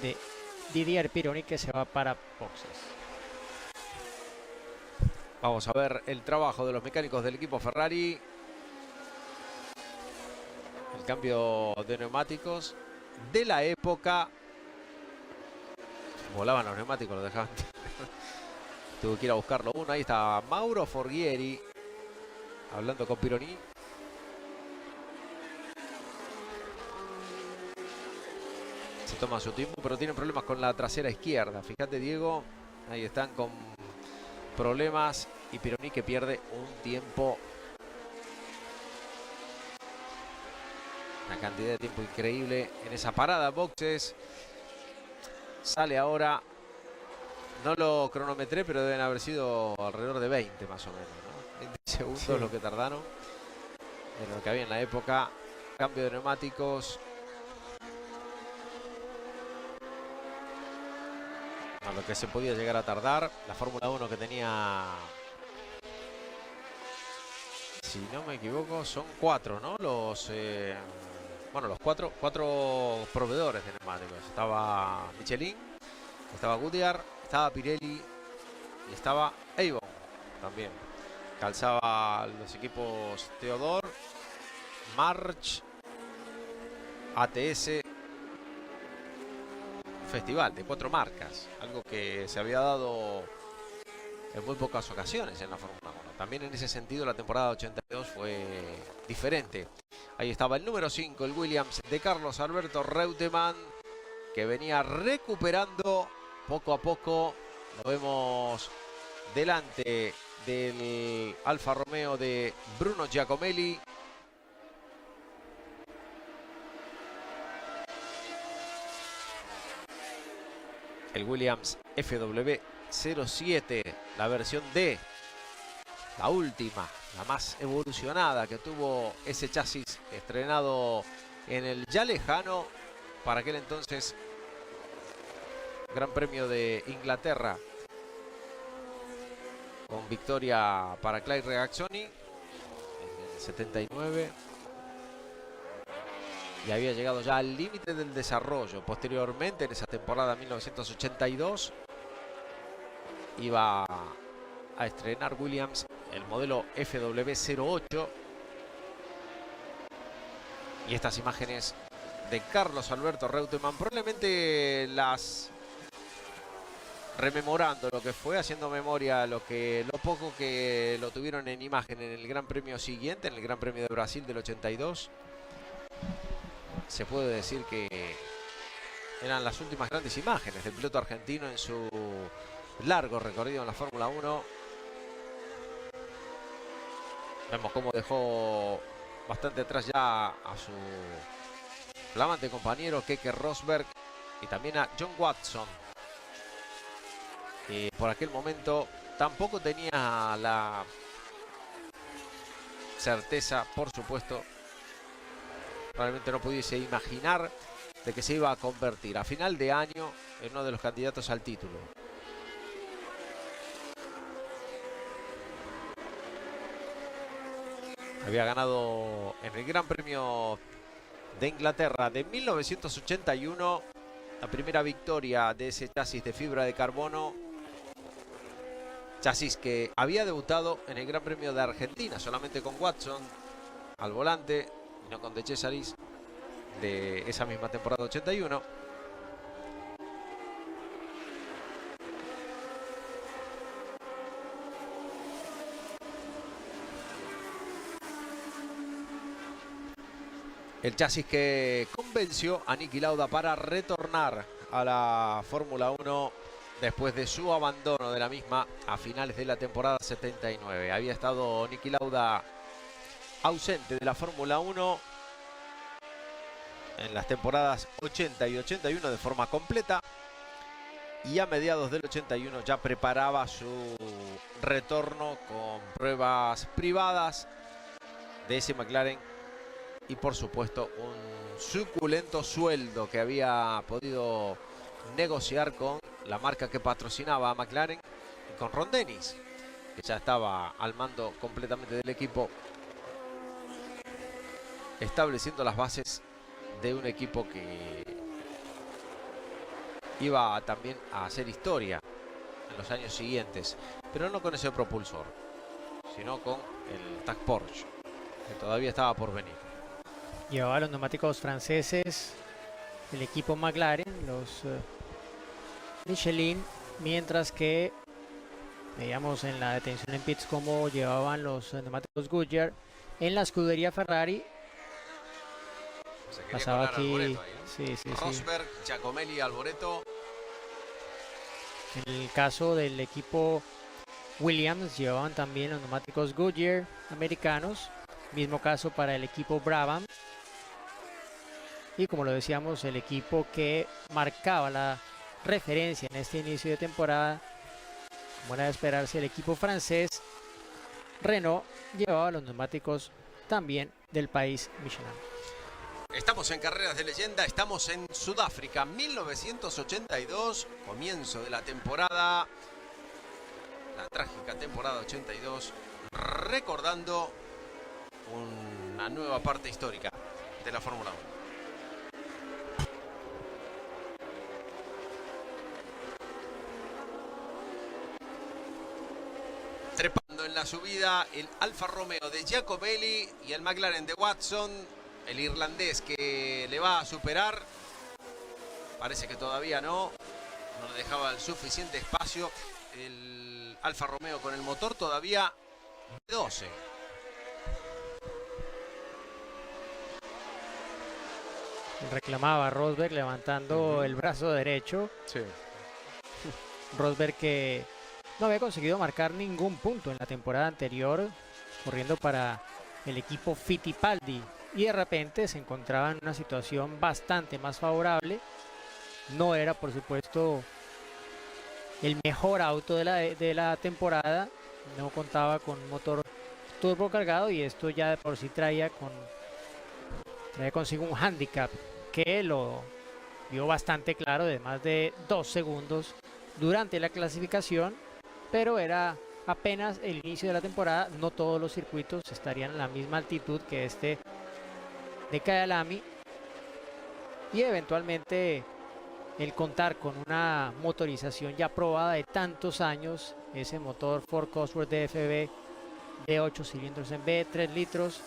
de Didier Pironi, que se va para boxes. Vamos a ver el trabajo de los mecánicos del equipo Ferrari. El cambio de neumáticos de la época. Volaban los neumáticos, los dejaban. Tuve que ir a buscarlo uno. Ahí está Mauro Forghieri hablando con Pironi. Se toma su tiempo, pero tienen problemas con la trasera izquierda. Fíjate, Diego, ahí están con problemas y Pironi que pierde un tiempo. Una cantidad de tiempo increíble en esa parada. Boxes. Sale ahora. No lo cronometré, pero deben haber sido alrededor de 20 más o menos, ¿no? 20 segundos sí, lo que tardaron. En lo que había en la época. Cambio de neumáticos. A lo que se podía llegar a tardar. La Fórmula 1 que tenía, si no me equivoco, son 4, ¿no? Los bueno, los cuatro proveedores de neumáticos. Estaba Michelin, estaba Goodyear, estaba Pirelli y estaba Avon también. Calzaba los equipos Theodore, March, ATS, festival de 4 marcas, algo que se había dado en muy pocas ocasiones en la Fórmula 1. También en ese sentido la temporada 82 fue diferente. Ahí estaba el número 5, el Williams de Carlos Alberto Reutemann, que venía recuperando poco a poco. Lo vemos delante del Alfa Romeo de Bruno Giacomelli. El Williams FW07, la versión D, la última, la más evolucionada que tuvo ese chasis estrenado en el ya lejano, para aquel entonces, Gran Premio de Inglaterra, con victoria para Clay Regazzoni en el 79. Y había llegado ya al límite del desarrollo. Posteriormente, en esa temporada 1982, iba a estrenar Williams el modelo FW08. Y estas imágenes de Carlos Alberto Reutemann, probablemente las rememorando lo que fue, haciendo memoria lo poco que lo tuvieron en imagen en el Gran Premio siguiente, en el Gran Premio de Brasil del 82. Se puede decir que eran las últimas grandes imágenes del piloto argentino en su largo recorrido en la Fórmula 1. Vemos cómo dejó bastante atrás ya a su flamante compañero Keke Rosberg y también a John Watson, que por aquel momento tampoco tenía la certeza, por supuesto, probablemente no pudiese imaginar de que se iba a convertir a final de año en uno de los candidatos al título. Había ganado en el Gran Premio de Inglaterra de 1981 la primera victoria de ese chasis de fibra de carbono. Chasis que había debutado en el Gran Premio de Argentina, solamente con Watson al volante, y no con De Cesaris, de esa misma temporada 81. El chasis que convenció a Niki Lauda para retornar a la Fórmula 1 después de su abandono de la misma a finales de la temporada 79. Había estado Niki Lauda ausente de la Fórmula 1 en las temporadas 80 y 81 de forma completa, y a mediados del 81 ya preparaba su retorno con pruebas privadas de ese McLaren y por supuesto un suculento sueldo que había podido negociar con la marca que patrocinaba a McLaren y con Ron Dennis, que ya estaba al mando completamente del equipo, estableciendo las bases de un equipo que iba también a hacer historia en los años siguientes, pero no con ese propulsor, sino con el TAC Porsche, que todavía estaba por venir. Llevaba los neumáticos franceses el equipo McLaren, los Michelin, mientras que veíamos en la detención en pits cómo llevaban los neumáticos Goodyear en la escudería Ferrari. Pasaba aquí, ahí, ¿no? sí. Rosberg, Giacomelli, Alboreto. En el caso del equipo Williams llevaban también los neumáticos Goodyear americanos. Mismo caso para el equipo Brabham. Y como lo decíamos, el equipo que marcaba la referencia en este inicio de temporada, como era de esperarse, el equipo francés Renault llevaba los neumáticos también del país Michelin. Estamos en Carreras de Leyenda, estamos en Sudáfrica, 1982, comienzo de la temporada, la trágica temporada 82, recordando una nueva parte histórica de la Fórmula 1. Trepando en la subida el Alfa Romeo de Giacobelli y el McLaren de Watson, el irlandés que le va a superar. Parece que todavía no le dejaba el suficiente espacio. El Alfa Romeo con el motor todavía 12. Reclamaba Rosberg levantando el brazo derecho. Sí. Rosberg que no había conseguido marcar ningún punto en la temporada anterior, corriendo para el equipo Fittipaldi, y de repente se encontraba en una situación bastante más favorable. No era, por supuesto, el mejor auto de la temporada, no contaba con un motor turbo cargado, y esto ya de por sí traía consigo un handicap que lo vio bastante claro, de más de 2 segundos durante la clasificación, pero era apenas el inicio de la temporada. No todos los circuitos estarían a la misma altitud que este de Kyalami, y eventualmente el contar con una motorización ya probada de tantos años, ese motor Ford Cosworth DFB de 8 cilindros en B, 3 litros,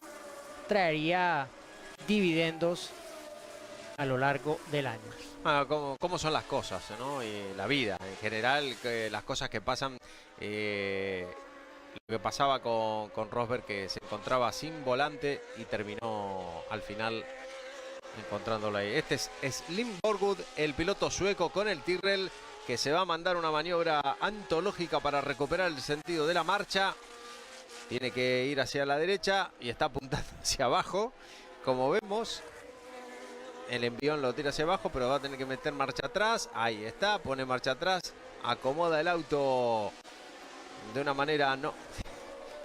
traería dividendos a lo largo del año. ¿Cómo son las cosas, ¿no? Y la vida en general, las cosas que pasan. Lo que pasaba con Rosberg, que se encontraba sin volante y terminó al final encontrándolo ahí. Este es Slim Borgud, el piloto sueco con el Tyrrell, que se va a mandar una maniobra antológica para recuperar el sentido de la marcha. Tiene que ir hacia la derecha y está apuntando hacia abajo, como vemos. El envión lo tira hacia abajo, pero va a tener que meter marcha atrás. Ahí está, pone marcha atrás, acomoda el auto de una manera no...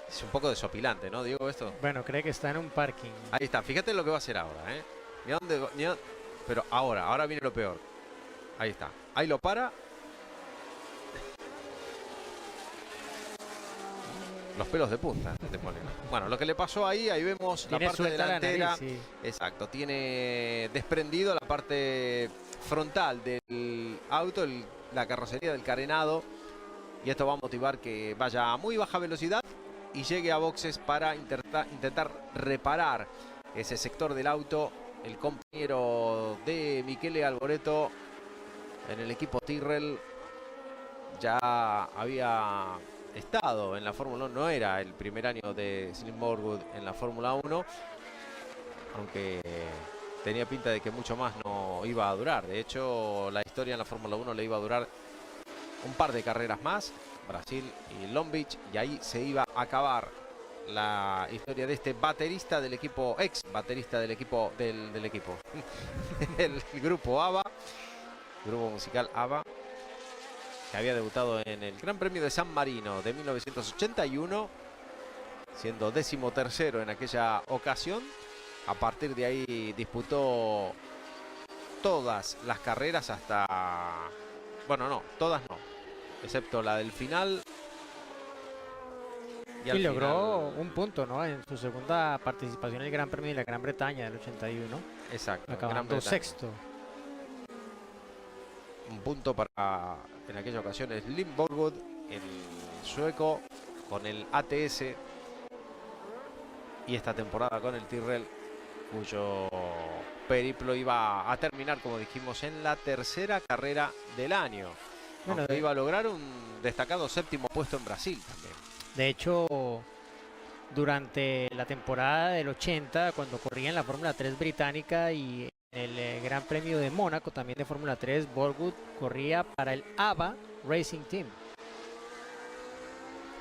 Es un poco desopilante, ¿no, Diego, esto? Bueno, cree que está en un parking. Ahí está, fíjate lo que va a hacer ahora, ¿eh? Mira dónde... Pero ahora viene lo peor. Ahí está, ahí lo para. Los pelos de punta te ponen. Bueno, lo que le pasó ahí vemos la parte delantera. Nariz, sí. Exacto, tiene desprendido la parte frontal del auto, la carrocería del carenado. Y esto va a motivar que vaya a muy baja velocidad y llegue a boxes para intentar reparar ese sector del auto. El compañero de Michele Alboreto en el equipo Tyrrell ya había estado en la Fórmula 1, no era el primer año de Slim Borgud en la Fórmula 1, aunque tenía pinta de que mucho más no iba a durar. De hecho, la historia en la Fórmula 1 le iba a durar un par de carreras más, Brasil y Long Beach, y ahí se iba a acabar la historia de este baterista del equipo, ex baterista del equipo, del equipo, el grupo ABBA, grupo musical ABBA, que había debutado en el Gran Premio de San Marino de 1981, siendo 13º en aquella ocasión. A partir de ahí disputó todas las carreras hasta... Bueno, no, todas no, excepto la del final. Y logró un punto, ¿no? En su segunda participación en el Gran Premio de la Gran Bretaña del 81. Exacto. Acabando sexto. Un punto para, en aquella ocasión, Slim Borgud, el sueco, con el ATS. Y esta temporada con el Tyrrell, cuyo periplo iba a terminar, como dijimos, en la tercera carrera del año. Bueno, iba a lograr un destacado 7º puesto en Brasil también. De hecho, durante la temporada del 80, cuando corría en la Fórmula 3 británica y en el Gran Premio de Mónaco, también de Fórmula 3, Borgud corría para el ABBA Racing Team.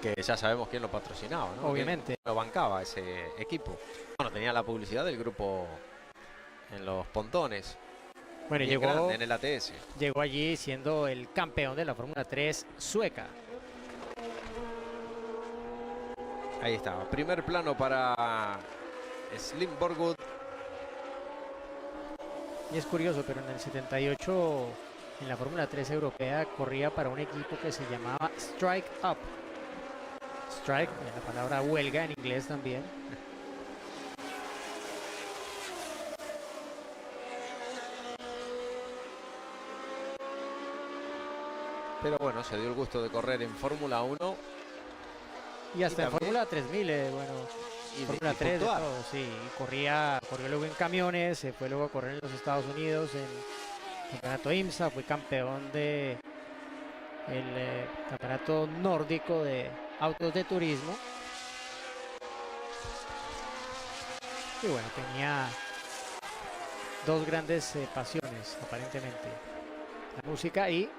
Que ya sabemos quién lo patrocinaba, ¿no? Obviamente. Lo bancaba ese equipo. Bueno, tenía la publicidad del grupo en los pontones. Bueno, llegó en el ATS. Llegó allí siendo el campeón de la Fórmula 3 sueca. Ahí está, primer plano para Slim Borgud. Y es curioso, pero en el 78, en la Fórmula 3 europea, corría para un equipo que se llamaba Strike Up. Strike, la palabra huelga en inglés también. Pero bueno, se dio el gusto de correr en Fórmula 1. Y hasta en también- Fórmula 3000, bueno, y Fórmula 3 de puntuar. todo, sí. Y corrió luego en camiones, se fue luego a correr en los Estados Unidos, en el campeonato IMSA, fue campeón de el campeonato nórdico de autos de turismo. Y bueno, tenía dos grandes pasiones, aparentemente. La música y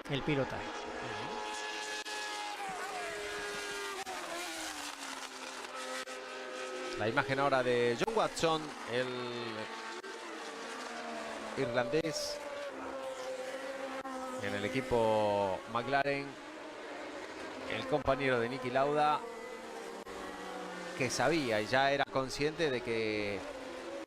el pilotaje. La imagen ahora de John Watson, el irlandés, en el equipo McLaren, el compañero de Niki Lauda, que sabía y ya era consciente de que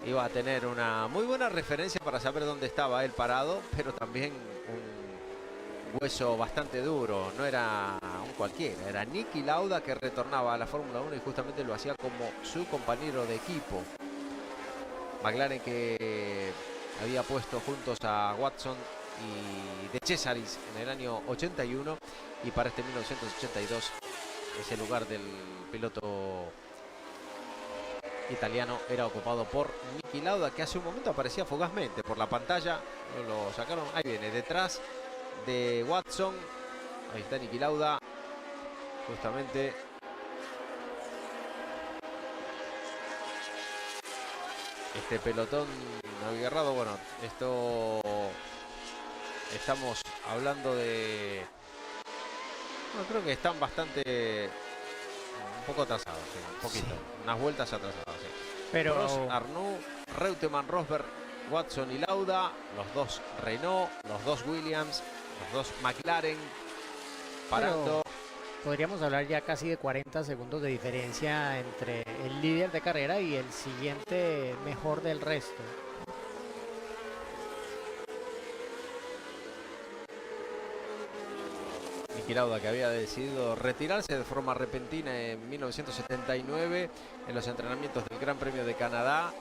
iba a tener una muy buena referencia para saber dónde estaba él parado, pero también un hueso bastante duro. No era un cualquiera, era Niki Lauda, que retornaba a la Fórmula 1 y justamente lo hacía como su compañero de equipo. McLaren, que había puesto juntos a Watson y De Cesaris en el año 81, y para este 1982 ese lugar del piloto italiano era ocupado por Niki Lauda, que hace un momento aparecía fugazmente por la pantalla. Lo sacaron, ahí viene, detrás de Watson. Ahí está Niki Lauda, justamente. Este pelotón aguerrado, bueno, esto estamos hablando de... Bueno, creo que están bastante... un poco atrasados, sí, un poquito, sí. Unas vueltas atrasadas, sí. Pero Prost, Arnoux, Reutemann, Rosberg, Watson y Lauda, los dos Renault, los dos Williams, los dos McLaren, parando. Podríamos hablar ya casi de 40 segundos de diferencia entre el líder de carrera y el siguiente mejor del resto. Niki Lauda, que había decidido retirarse de forma repentina en 1979 en los entrenamientos del Gran Premio de Canadá.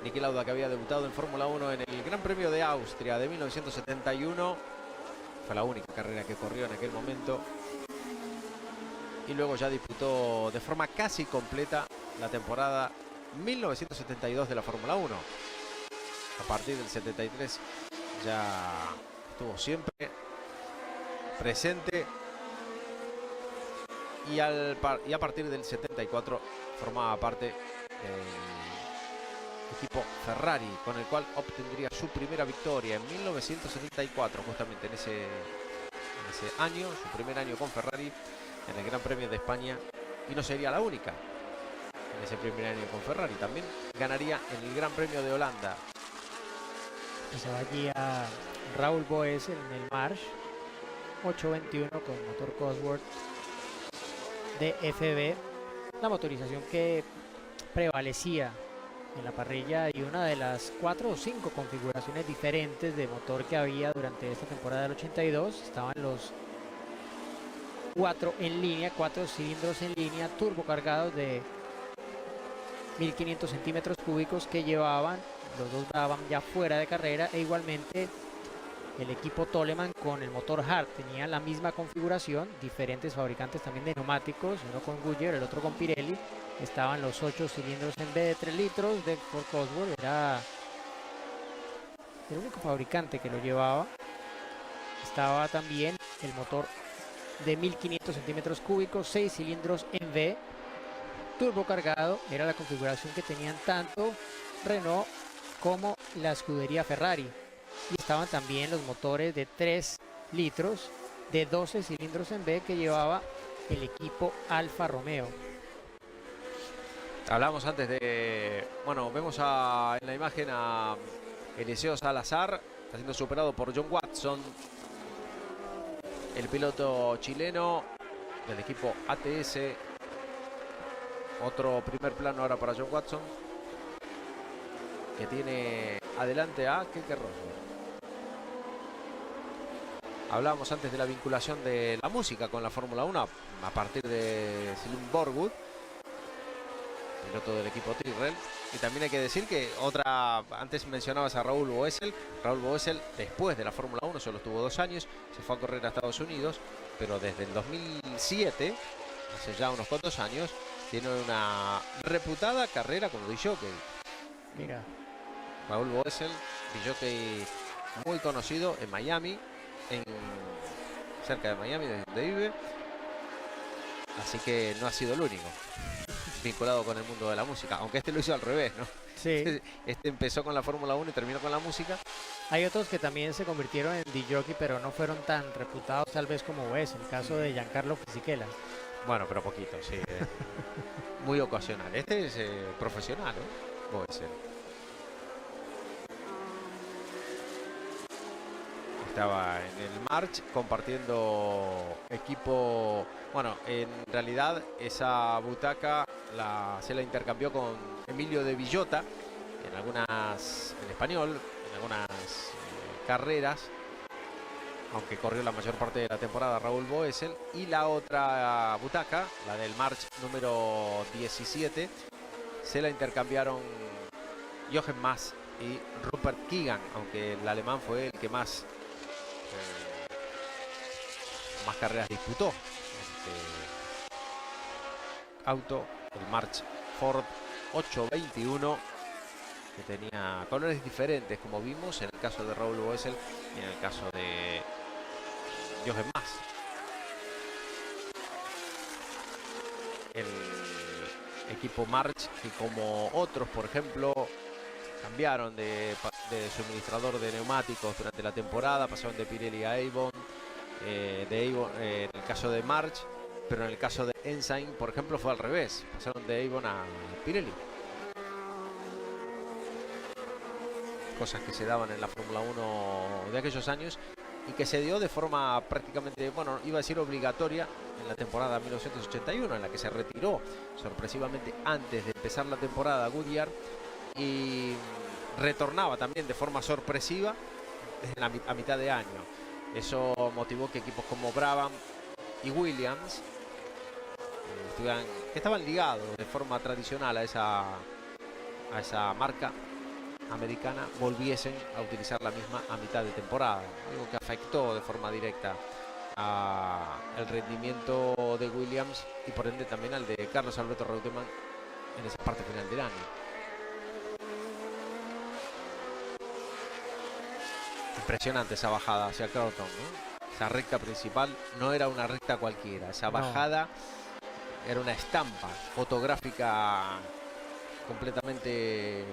Niki Lauda, que había debutado en Fórmula 1 en el Gran Premio de Austria de 1971. Fue la única carrera que corrió en aquel momento. Y luego ya disputó de forma casi completa la temporada 1972 de la Fórmula 1. A partir del 73 ya estuvo siempre presente. Y a partir del 74 formaba parte del equipo Ferrari, con el cual obtendría su primera victoria en 1974, justamente en ese año, su primer año con Ferrari en el Gran Premio de España, y no sería la única en ese primer año con Ferrari. También ganaría en el Gran Premio de Holanda. Se va allí a Raúl Boesel en el March 821 con motor Cosworth de FB, la motorización que prevalecía en la parrilla y una de las 4 o 5 configuraciones diferentes de motor que había durante esta temporada del 82. Estaban los 4 en línea, 4 cilindros en línea, turbocargados de 1500 centímetros cúbicos que llevaban, los dos daban ya fuera de carrera, e igualmente el equipo Toleman con el motor Hart tenía la misma configuración, diferentes fabricantes también de neumáticos, uno con Goodyear, el otro con Pirelli. Estaban los 8 cilindros en B de 3 litros de Ford Cosworth, era el único fabricante que lo llevaba. Estaba también el motor de 1500 centímetros cúbicos, 6 cilindros en V, turbocargado, era la configuración que tenían tanto Renault como la escudería Ferrari. Y estaban también los motores de 3 litros de 12 cilindros en V que llevaba el equipo Alfa Romeo. Hablamos antes de... Bueno, vemos en la imagen a Eliseo Salazar, está siendo superado por John Watson, el piloto chileno del equipo ATS. Otro primer plano ahora para John Watson, que tiene adelante a Keke Rosberg. Hablábamos antes de la vinculación de la música con la Fórmula 1 a partir de Slim Borgwood, piloto del equipo Tyrrell. Y también hay que decir que antes mencionabas a Raúl Boesel. Raúl Boesel, después de la Fórmula 1, solo estuvo 2 años, se fue a correr a Estados Unidos, pero desde el 2007 hace ya unos cuantos años, tiene una reputada carrera como disc-jockey. Mira. Raúl Boesel, disc-jockey muy conocido en Miami, cerca de Miami, desde donde vive. Así que no ha sido el único vinculado con el mundo de la música, aunque este lo hizo al revés, ¿no? Sí. Este empezó con la Fórmula 1 y terminó con la música. Hay otros que también se convirtieron en disc-jockey, pero no fueron tan reputados tal vez como es el caso de Giancarlo Fisichella. Bueno, pero poquito, sí. Muy ocasional. Este es profesional, ¿eh? Boesel. Estaba en el March compartiendo equipo. Bueno, en realidad esa butaca se la intercambió con Emilio de Villota en español, en algunas carreras, aunque corrió la mayor parte de la temporada Raúl Boesel. Y la otra butaca, la del March número 17, se la intercambiaron Jochen Mass y Rupert Keegan, aunque el alemán fue el que más carreras disputó. Auto, el March Ford 821, que tenía colores diferentes, como vimos en el caso de Raúl Boesel y en el caso de Jochen Mass. El equipo March, que como otros, por ejemplo, cambiaron de suministrador de neumáticos durante la temporada, pasaron de Pirelli a Avon, en el caso de March, pero en el caso de Ensign, por ejemplo, fue al revés, pasaron de Avon a Pirelli. Cosas que se daban en la Fórmula 1 de aquellos años y que se dio de forma prácticamente, bueno, iba a decir obligatoria, en la temporada 1981, en la que se retiró sorpresivamente antes de empezar la temporada Goodyear, y retornaba también de forma sorpresiva a mitad de año. Eso motivó que equipos como Brabham y Williams, que estaban ligados de forma tradicional a esa marca americana, volviesen a utilizar la misma a mitad de temporada, algo que afectó de forma directa al rendimiento de Williams y por ende también al de Carlos Alberto Reutemann en esa parte final del año. Impresionante esa bajada hacia Crowton, ¿no? Esa recta principal no era una recta cualquiera, esa bajada era una estampa fotográfica completamente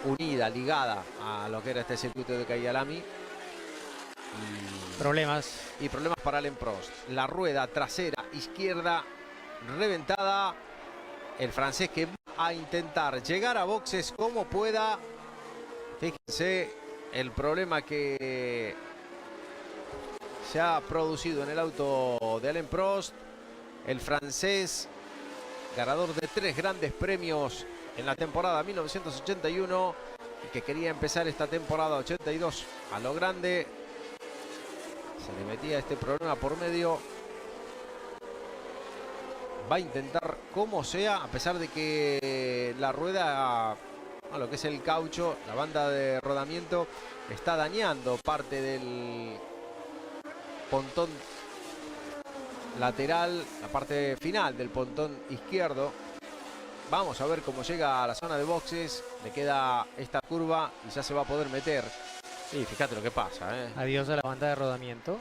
unida, ligada a lo que era este circuito de Kyalami. Problemas para Alain Prost. La rueda trasera izquierda reventada. El francés que va a intentar llegar a boxes como pueda. Fíjense el problema que se ha producido en el auto de Alain Prost. El francés, ganador de 3 grandes premios en la temporada 1981, y que quería empezar esta temporada 82 a lo grande. Se le metía este problema por medio. Va a intentar como sea, a pesar de que la rueda, lo que es el caucho, la banda de rodamiento, está dañando parte del pontón lateral, la parte final del pontón izquierdo. Vamos a ver cómo llega a la zona de boxes. Le queda esta curva y ya se va a poder meter. Y fíjate lo que pasa, ¿eh? Adiós a la banda de rodamiento.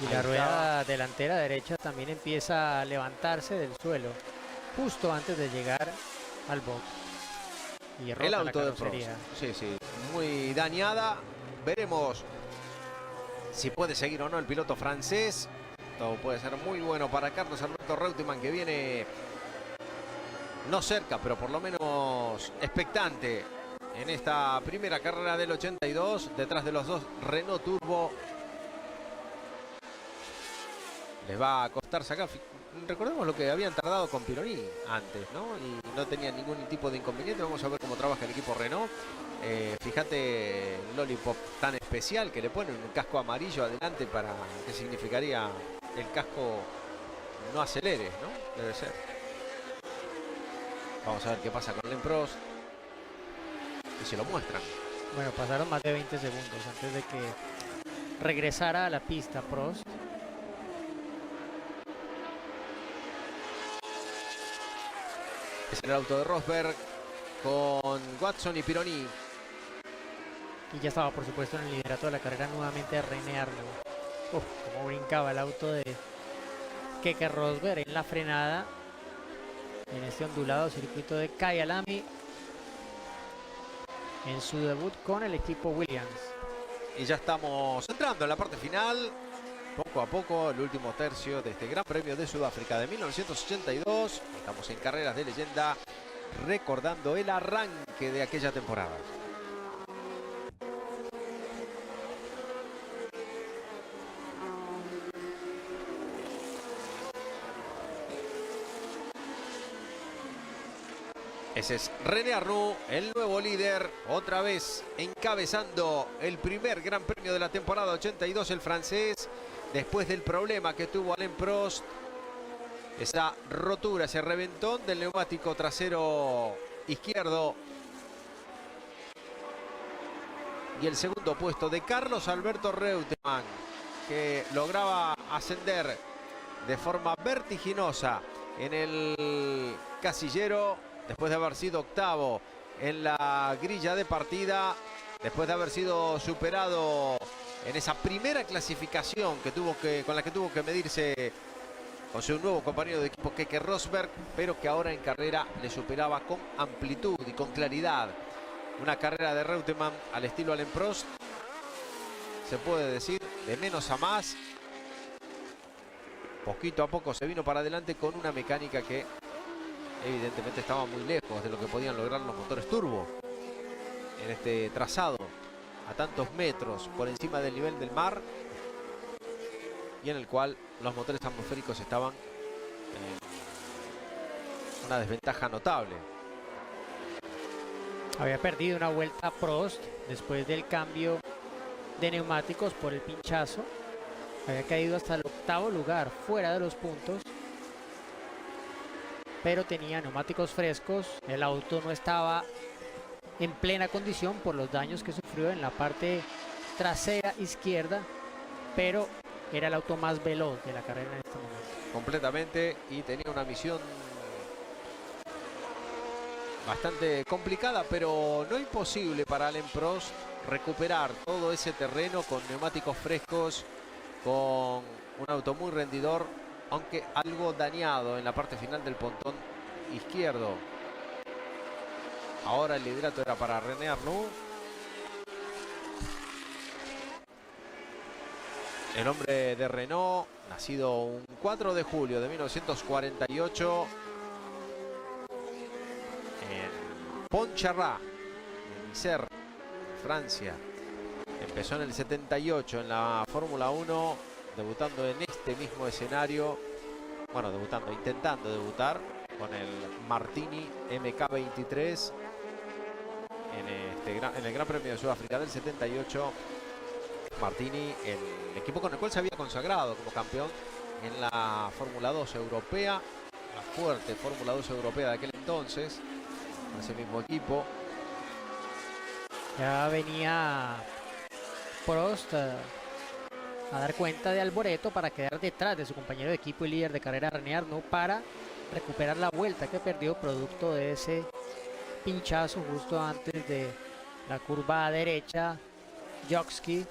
Y la rueda delantera derecha también empieza a levantarse del suelo justo antes de llegar al box. Y el auto de Prost. Sí, muy dañada. Veremos si puede seguir o no el piloto francés. Todo puede ser muy bueno para Carlos Alberto Reutemann, que viene no cerca, pero por lo menos expectante en esta primera carrera del 82, detrás de los dos Renault Turbo. Les va a costar sacar. Recordemos lo que habían tardado con Pironi antes, ¿no? Y no tenían ningún tipo de inconveniente. Vamos a ver cómo trabaja el equipo Renault. Fíjate el lollipop tan especial que le ponen, un casco amarillo adelante, para que significaría el casco no aceleres, ¿no? Debe ser. Vamos a ver qué pasa con Alain Prost. Y se lo muestran. Bueno, pasaron más de 20 segundos antes de que regresara a la pista Prost. Es el auto de Rosberg con Watson y Pironi. Y ya estaba, por supuesto, en el liderato de la carrera nuevamente René Arnoux. Uf, cómo brincaba el auto de Keke Rosberg en la frenada en este ondulado circuito de Kyalami en su debut con el equipo Williams. Y ya estamos entrando en la parte final. Poco a poco, el último tercio de este Gran Premio de Sudáfrica de 1982. Estamos en Carreras de Leyenda, recordando el arranque de aquella temporada. Ese es René Arnoux, el nuevo líder, otra vez encabezando el primer Gran Premio de la temporada 82, el francés, después del problema que tuvo Alain Prost, esa rotura, ese reventón del neumático trasero izquierdo. Y el segundo puesto de Carlos Alberto Reutemann, que lograba ascender de forma vertiginosa en el casillero, después de haber sido octavo en la grilla de partida, después de haber sido superado en esa primera clasificación con la que tuvo que medirse con su nuevo compañero de equipo Keke Rosberg, pero que ahora en carrera le superaba con amplitud y con claridad. Una carrera de Reutemann al estilo Alain Prost, se puede decir, de menos a más. Poquito a poco se vino para adelante con una mecánica que evidentemente estaba muy lejos de lo que podían lograr los motores turbo en este trazado a tantos metros por encima del nivel del mar, y en el cual los motores atmosféricos estaban en una desventaja notable. Había perdido una vuelta Prost después del cambio de neumáticos por el pinchazo. Había caído hasta el octavo lugar, fuera de los puntos. Pero tenía neumáticos frescos. El auto no estaba en plena condición por los daños que sufrió en la parte trasera izquierda. Pero era el auto más veloz de la carrera en este momento. Completamente, y tenía una misión bastante complicada, pero no imposible para Alain Prost recuperar todo ese terreno con neumáticos frescos, con un auto muy rendidor, aunque algo dañado en la parte final del pontón izquierdo. Ahora el liderato era para René Arnoux. El hombre de Renault, nacido un 4 de julio de 1948 en Pontcharrat, en Isère, Francia. Empezó en el 78 en la Fórmula 1, debutando en este mismo escenario. Bueno, intentando debutar con el Martini MK23 en el Gran Premio de Sudáfrica del 78. Martini, el equipo con el cual se había consagrado como campeón en la Fórmula 2 europea, la fuerte Fórmula 2 europea de aquel entonces, con ese mismo equipo. Ya venía Prost a dar cuenta de Alboreto para quedar detrás de su compañero de equipo y líder de carrera René Arnoux, para recuperar la vuelta que perdió producto de ese pinchazo justo antes de la curva derecha Jockey,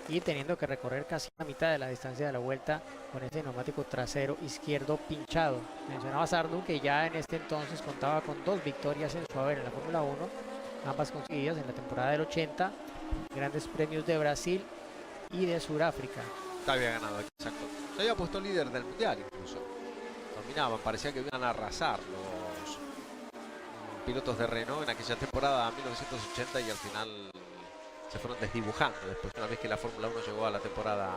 y teniendo que recorrer casi la mitad de la distancia de la vuelta con ese neumático trasero izquierdo pinchado. Mencionaba Arnoux que ya en este entonces contaba con 2 victorias en su haber en la Fórmula 1, ambas conseguidas en la temporada del 80, grandes premios de Brasil y de Sudáfrica. Había ganado, exacto. Se había puesto líder del mundial incluso. Dominaban, parecía que iban a arrasar los pilotos de Renault en aquella temporada 1980, y al final se fueron desdibujando después, una vez que la Fórmula 1 llegó a la temporada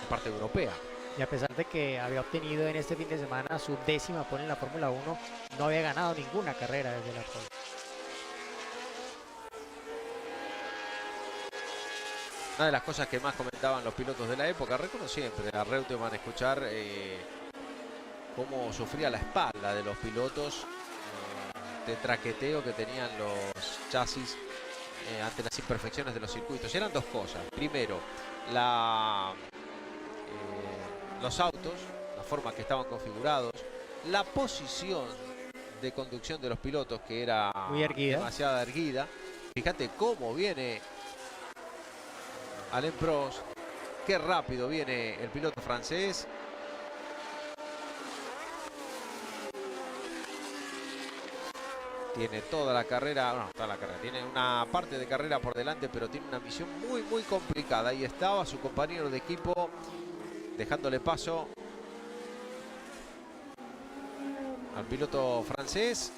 en parte europea. Y a pesar de que había obtenido en este fin de semana su 10ª pole en la Fórmula 1, no había ganado ninguna carrera desde la pole. Una de las cosas que más comentaban los pilotos de la época, recuerdo siempre a Reutemann escuchar cómo sufría la espalda de los pilotos de traqueteo que tenían los chasis ante las imperfecciones de los circuitos. Eran dos cosas. Primero, los autos, la forma que estaban configurados, la posición de conducción de los pilotos, que era muy erguida. demasiado erguida. Fíjate cómo viene Alain Prost, qué rápido viene el piloto francés. Tiene toda la carrera, no, toda la carrera, tiene una parte de carrera por delante, pero tiene una misión muy complicada. Ahí estaba su compañero de equipo, dejándole paso al piloto francés,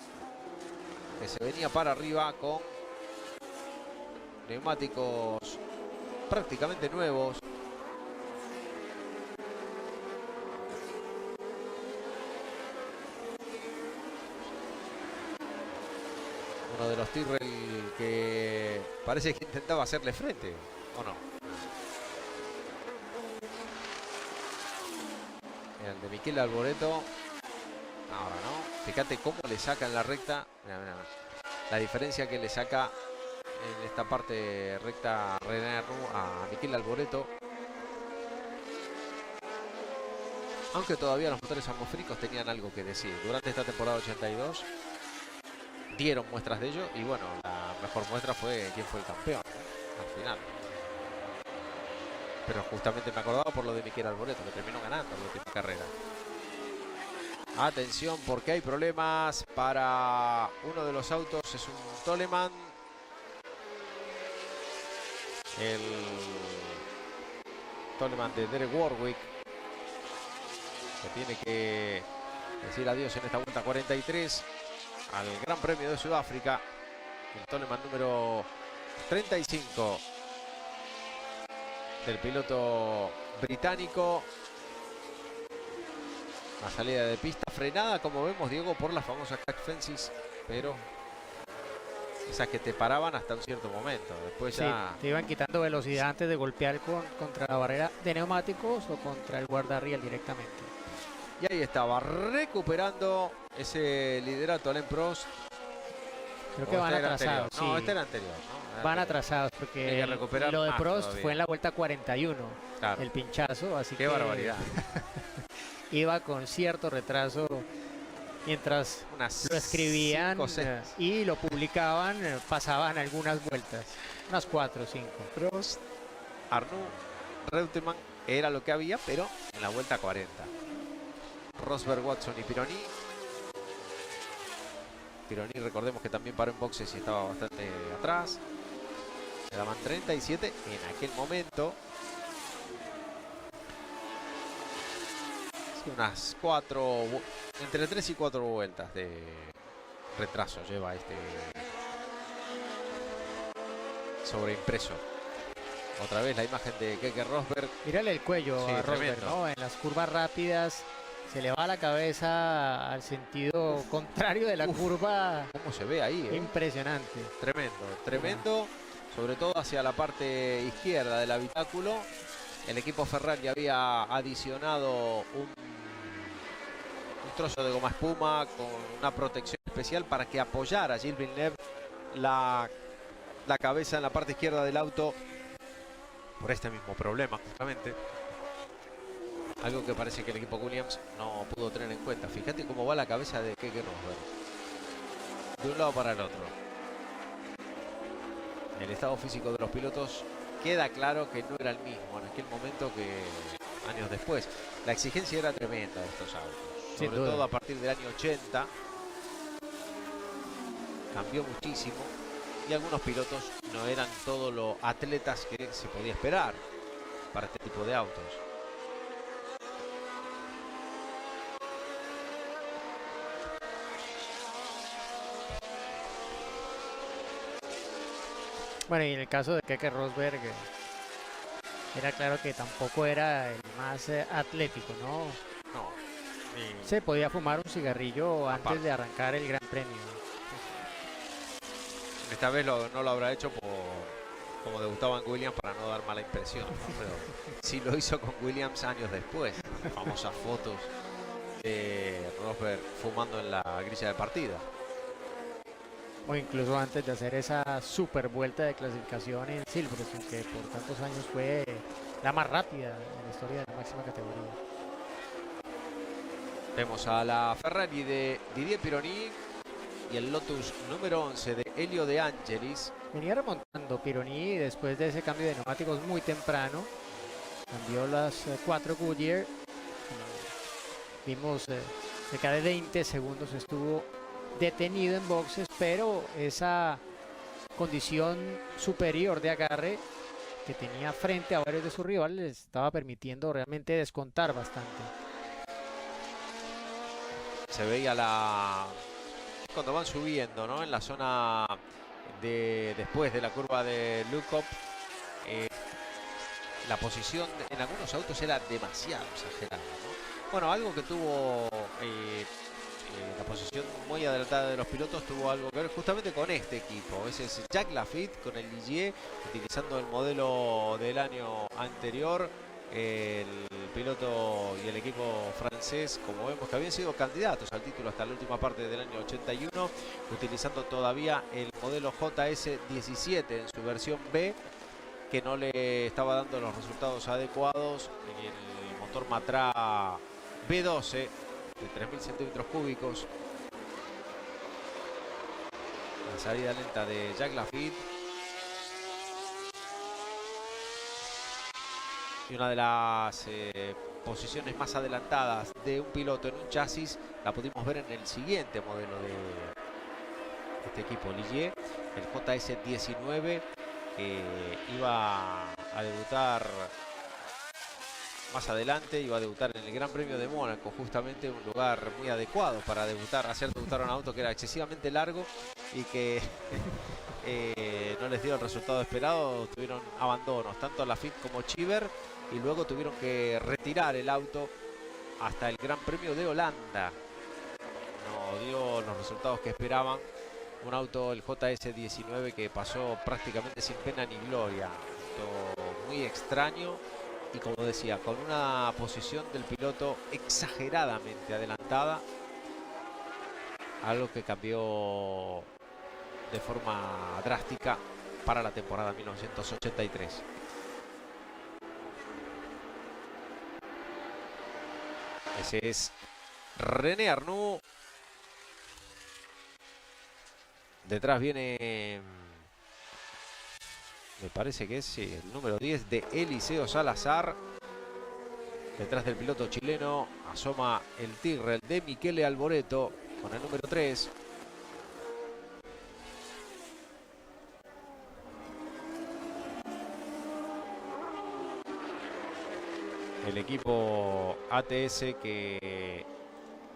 que se venía para arriba con neumáticos prácticamente nuevos. Uno de los Tyrrell que parece que intentaba hacerle frente, ¿o no? El de Michele Alboreto. Ahora no. Fíjate cómo le saca en la recta. Mira, mira, mira. La diferencia que le saca en esta parte recta René Arnoux a Michele Alboreto. Aunque todavía los motores atmosféricos tenían algo que decir. Durante esta temporada 82 dieron muestras de ello. Y bueno, la mejor muestra fue quién fue el campeón, ¿no? Al final. Pero justamente me acordaba por lo de Michele Alboreto, que terminó ganando la última carrera. Atención, porque hay problemas para uno de los autos. Es un Toleman. El Toleman de Derek Warwick, que tiene que decir adiós en esta vuelta 43 al Gran Premio de Sudáfrica. El Toleman número 35 del piloto británico. La salida de pista frenada, como vemos, Diego, por las famosas cat fences, pero esas que te paraban hasta un cierto momento. Después ya sí, te iban quitando velocidad antes de golpear contra la barrera de neumáticos o contra el guardarriel directamente. Y ahí estaba recuperando ese liderato Alain Prost. Creo que van atrasados. Sí. No, este era anterior, ¿no? Van atrasados porque lo de Prost todavía fue en la vuelta 41, claro. El pinchazo, así Qué que barbaridad. iba con cierto retraso mientras lo escribían y lo publicaban, pasaban algunas vueltas, unas 4 o 5. Prost, Arnoux, Reutemann era lo que había, pero en la vuelta 40. Rosberg, Watson y Pironi. Pironi, recordemos que también paró en boxes y estaba bastante atrás. Se daban 37 en aquel momento. Unas 4, entre 3 y 4 vueltas de retraso lleva este sobreimpreso. Otra vez la imagen de Keke Rosberg. Mírale el cuello a Rosberg, ¿no? En las curvas rápidas se le va la cabeza al sentido contrario de la curva. ¿Cómo se ve ahí? Impresionante. Tremendo, tremendo. Sobre todo hacia la parte izquierda del habitáculo. El equipo Ferrari había adicionado un trozo de goma espuma con una protección especial para que apoyara a Gilles Villeneuve la cabeza en la parte izquierda del auto por este mismo problema, justamente. Algo que parece que el equipo Williams no pudo tener en cuenta. Fíjate cómo va la cabeza de Keke Rosberg. De un lado para el otro. El estado físico de los pilotos queda claro que no era el mismo en aquel momento que años después. La exigencia era tremenda de estos autos. Sobre todo a partir del año 80. Cambió muchísimo. Y algunos pilotos no eran todos los atletas que se podía esperar para este tipo de autos. Bueno, y en el caso de Keke Rosberg, era claro que tampoco era el más atlético, ¿no? No. Se podía fumar un cigarrillo antes de arrancar el Gran Premio. Esta vez no lo habrá hecho como debutaba en Williams para no dar mala impresión, ¿no? Pero sí lo hizo con Williams años después. Las famosas fotos de Rosberg fumando en la grilla de partida. O incluso antes de hacer esa super vuelta de clasificación en Silverstone, que por tantos años fue la más rápida en la historia de la máxima categoría. Vemos a la Ferrari de Didier Pironi y el Lotus número 11 de Elio De Angelis. Venía remontando Pironi después de ese cambio de neumáticos muy temprano. Cambió las 4 Goodyear. Vimos cerca de 20 segundos estuvo detenido en boxes, pero esa condición superior de agarre que tenía frente a varios de sus rivales les estaba permitiendo realmente descontar bastante. Se veía cuando van subiendo, ¿no? En la zona después de la curva de Lukop, la posición en algunos autos era demasiado exagerada, ¿no? Bueno, algo que tuvo la posición muy adelantada de los pilotos tuvo algo que ver justamente con este equipo. Ese es Jacques Laffite con el Ligier, utilizando el modelo del año anterior. El piloto y el equipo francés, como vemos, que habían sido candidatos al título hasta la última parte del año 81, utilizando todavía el modelo JS17 en su versión B, que no le estaba dando los resultados adecuados en el motor Matra B12 de 3.000 centímetros cúbicos. La salida lenta de Jacques Laffite. Y una de las posiciones más adelantadas de un piloto en un chasis la pudimos ver en el siguiente modelo de este equipo Ligier, el JS19, que iba a debutar más adelante, iba a debutar en el Gran Premio de Mónaco, justamente un lugar muy adecuado para hacer debutar un auto que era excesivamente largo y que no les dio el resultado esperado. Tuvieron abandonos, tanto Laffite como Chiver, y luego tuvieron que retirar el auto hasta el Gran Premio de Holanda. No dio los resultados que esperaban. Un auto, el JS19, que pasó prácticamente sin pena ni gloria. Un auto muy extraño y, como decía, con una posición del piloto exageradamente adelantada. Algo que cambió de forma drástica para la temporada 1983. Ese es René Arnoux. Detrás viene, me parece que es el número 10 de Eliseo Salazar. Detrás del piloto chileno asoma el Tigre de Michele Alboreto con el número 3. El equipo ATS, que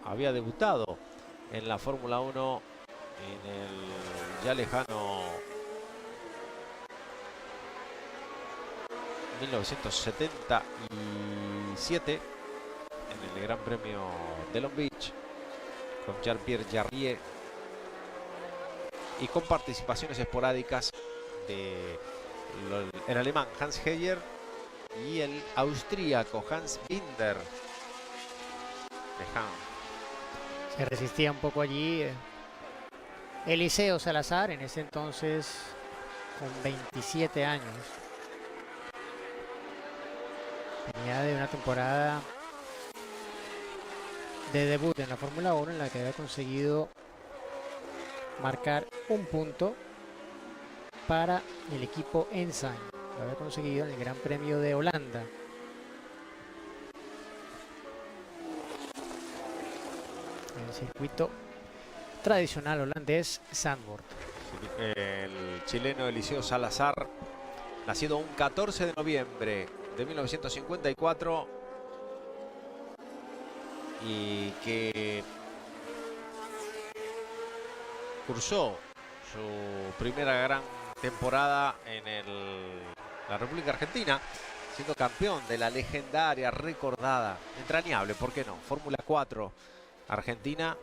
había debutado en la Fórmula 1 en el ya lejano 1977 en el Gran Premio de Long Beach, con Jean-Pierre Jarier, y con participaciones esporádicas de el alemán Hans Heyer y el austríaco Hans Binder de Hahn. Se resistía un poco allí Eliseo Salazar, en ese entonces con 27 años. Venía de una temporada de debut en la Fórmula 1 en la que había conseguido marcar un punto para el equipo Ensign. Lo había conseguido en el Gran Premio de Holanda. En el circuito tradicional holandés Zandvoort. El chileno Eliseo Salazar, nacido un 14 de noviembre de 1954, y que cursó su primera gran temporada en la República Argentina, siendo campeón de la legendaria, recordada, entrañable, ¿por qué no?, Fórmula 4 Argentina,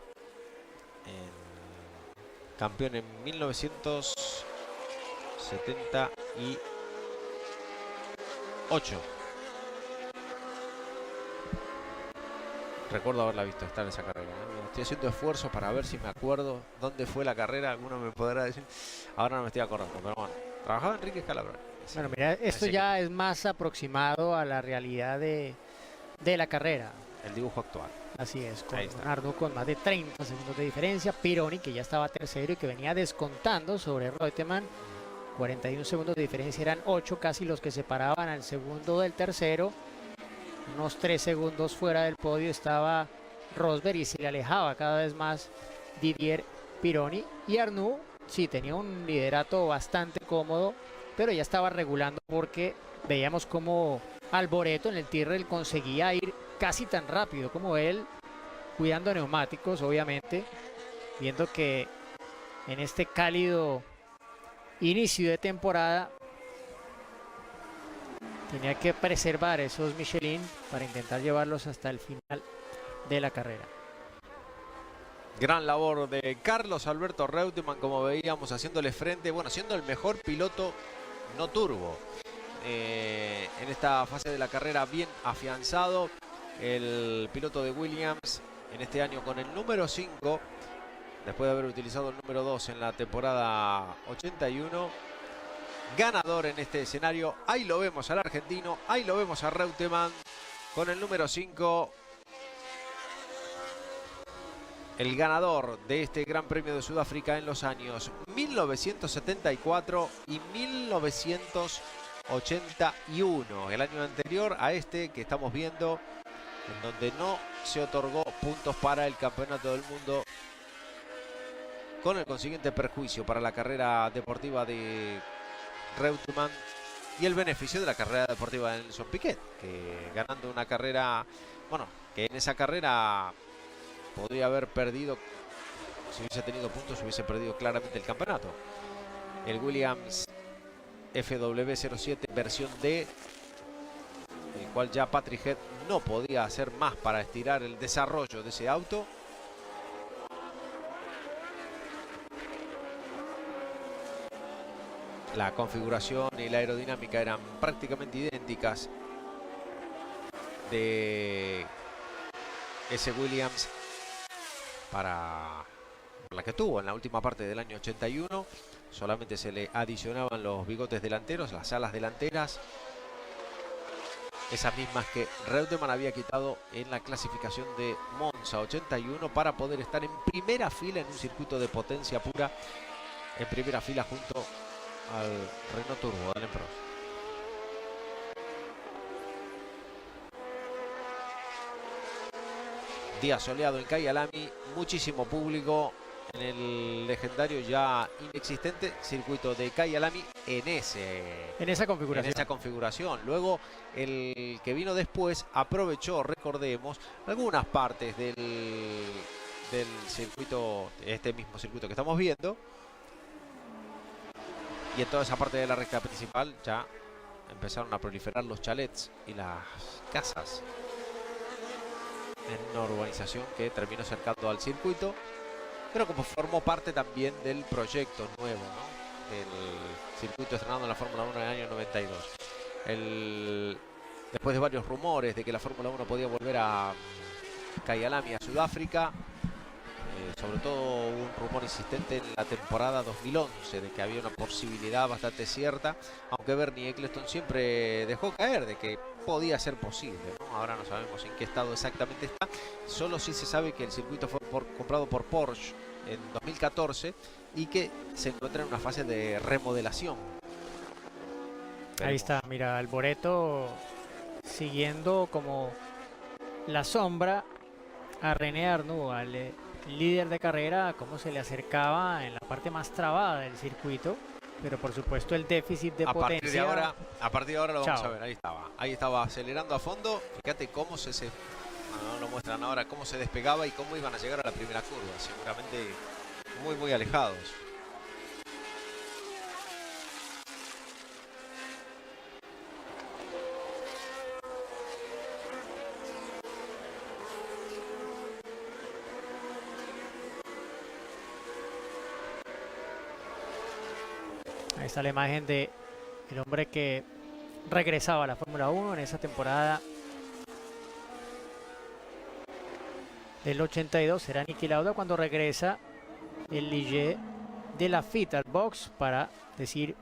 campeón en 1978. Recuerdo haberla visto estar en esa carrera, ¿no? Estoy haciendo esfuerzos para ver si me acuerdo dónde fue la carrera. Alguno me podrá decir. Ahora no me estoy acordando, pero bueno. Trabajaba Enrique Scalabrini. Bueno, mira, esto ya es más aproximado a la realidad de la carrera. el dibujo actual. Así es, con Ahí está. Arnoux con más de 30 segundos de diferencia. Pironi, que ya estaba tercero y que venía descontando sobre Reutemann. 41 segundos de diferencia, eran 8 casi los que separaban al segundo del tercero. Unos 3 segundos fuera del podio estaba Rosberg y se le alejaba cada vez más Didier Pironi. Y Arnoux sí tenía un liderato bastante cómodo, pero ya estaba regulando porque veíamos como Alboreto en el Tyrrell conseguía ir casi tan rápido como él, cuidando neumáticos, obviamente, viendo que en este cálido inicio de temporada tenía que preservar esos Michelin para intentar llevarlos hasta el final de la carrera. Gran labor de Carlos Alberto Reutemann, como veíamos, haciéndole frente, bueno, siendo el mejor piloto no turbo. En esta fase de la carrera bien afianzado, el piloto de Williams en este año con el número 5, después de haber utilizado el número 2 en la temporada 81, ganador en este escenario. Ahí lo vemos al argentino, ahí lo vemos a Reutemann con el número 5. El ganador de este Gran Premio de Sudáfrica en los años 1974 y 1981. El año anterior a este que estamos viendo, en donde no se otorgó puntos para el Campeonato del Mundo, con el consiguiente perjuicio para la carrera deportiva de Reutemann y el beneficio de la carrera deportiva de Nelson Piquet, que ganando una carrera, bueno, que en esa carrera podría haber perdido, si hubiese tenido puntos, hubiese perdido claramente el campeonato. El Williams FW07 versión D, el cual ya Patrick Head no podía hacer más para estirar el desarrollo de ese auto. La configuración y la aerodinámica eran prácticamente idénticas de ese Williams para la que tuvo en la última parte del año 81. Solamente se le adicionaban los bigotes delanteros, las alas delanteras, esas mismas que Reutemann había quitado en la clasificación de Monza 81 para poder estar en primera fila en un circuito de potencia pura, en primera fila junto al Renault Turbo del Prost. Día soleado en Kyalami, muchísimo público en el legendario ya inexistente circuito de Kyalami en esa configuración. Luego el que vino después aprovechó, recordemos, algunas partes del circuito, este mismo circuito que estamos viendo, y en toda esa parte de la recta principal ya empezaron a proliferar los chalets y las casas en una urbanización que terminó cercando al circuito, pero como formó parte también del proyecto nuevo, ¿no?, del circuito estrenado en la Fórmula 1 en el año 92. Después de varios rumores de que la Fórmula 1 podía volver a Kyalami, a Sudáfrica, sobre todo un rumor insistente en la temporada 2011 de que había una posibilidad bastante cierta, aunque Bernie Ecclestone siempre dejó caer de que podía ser posible, ¿no? Ahora no sabemos en qué estado exactamente está, solo sí se sabe que el circuito fue comprado por Porsche en 2014 y que se encuentra en una fase de remodelación. Ahí está, mira, Alboreto siguiendo como la sombra a René Arnoux, al líder de carrera, cómo se le acercaba en la parte más trabada del circuito, pero por supuesto el déficit de potencia. A partir de ahora lo vamos a ver. Ahí estaba acelerando a fondo. Fíjate cómo no lo muestran ahora, cómo se despegaba y cómo iban a llegar a la primera curva, seguramente muy muy alejados. Ahí está la imagen de el hombre que regresaba a la Fórmula 1 en esa temporada del 82. Será Niki Lauda cuando regresa el Ligier de la FIT al box para decir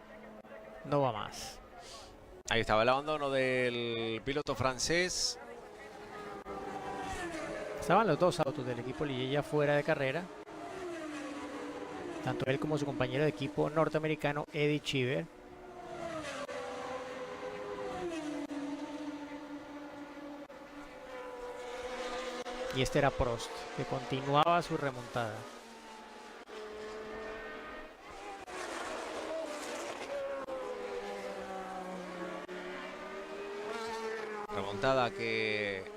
no va más. Ahí estaba el abandono del piloto francés. Estaban los dos autos del equipo Ligier fuera de carrera, tanto él como su compañero de equipo norteamericano Eddie Cheever. Y este era Prost, que continuaba su remontada. Remontada que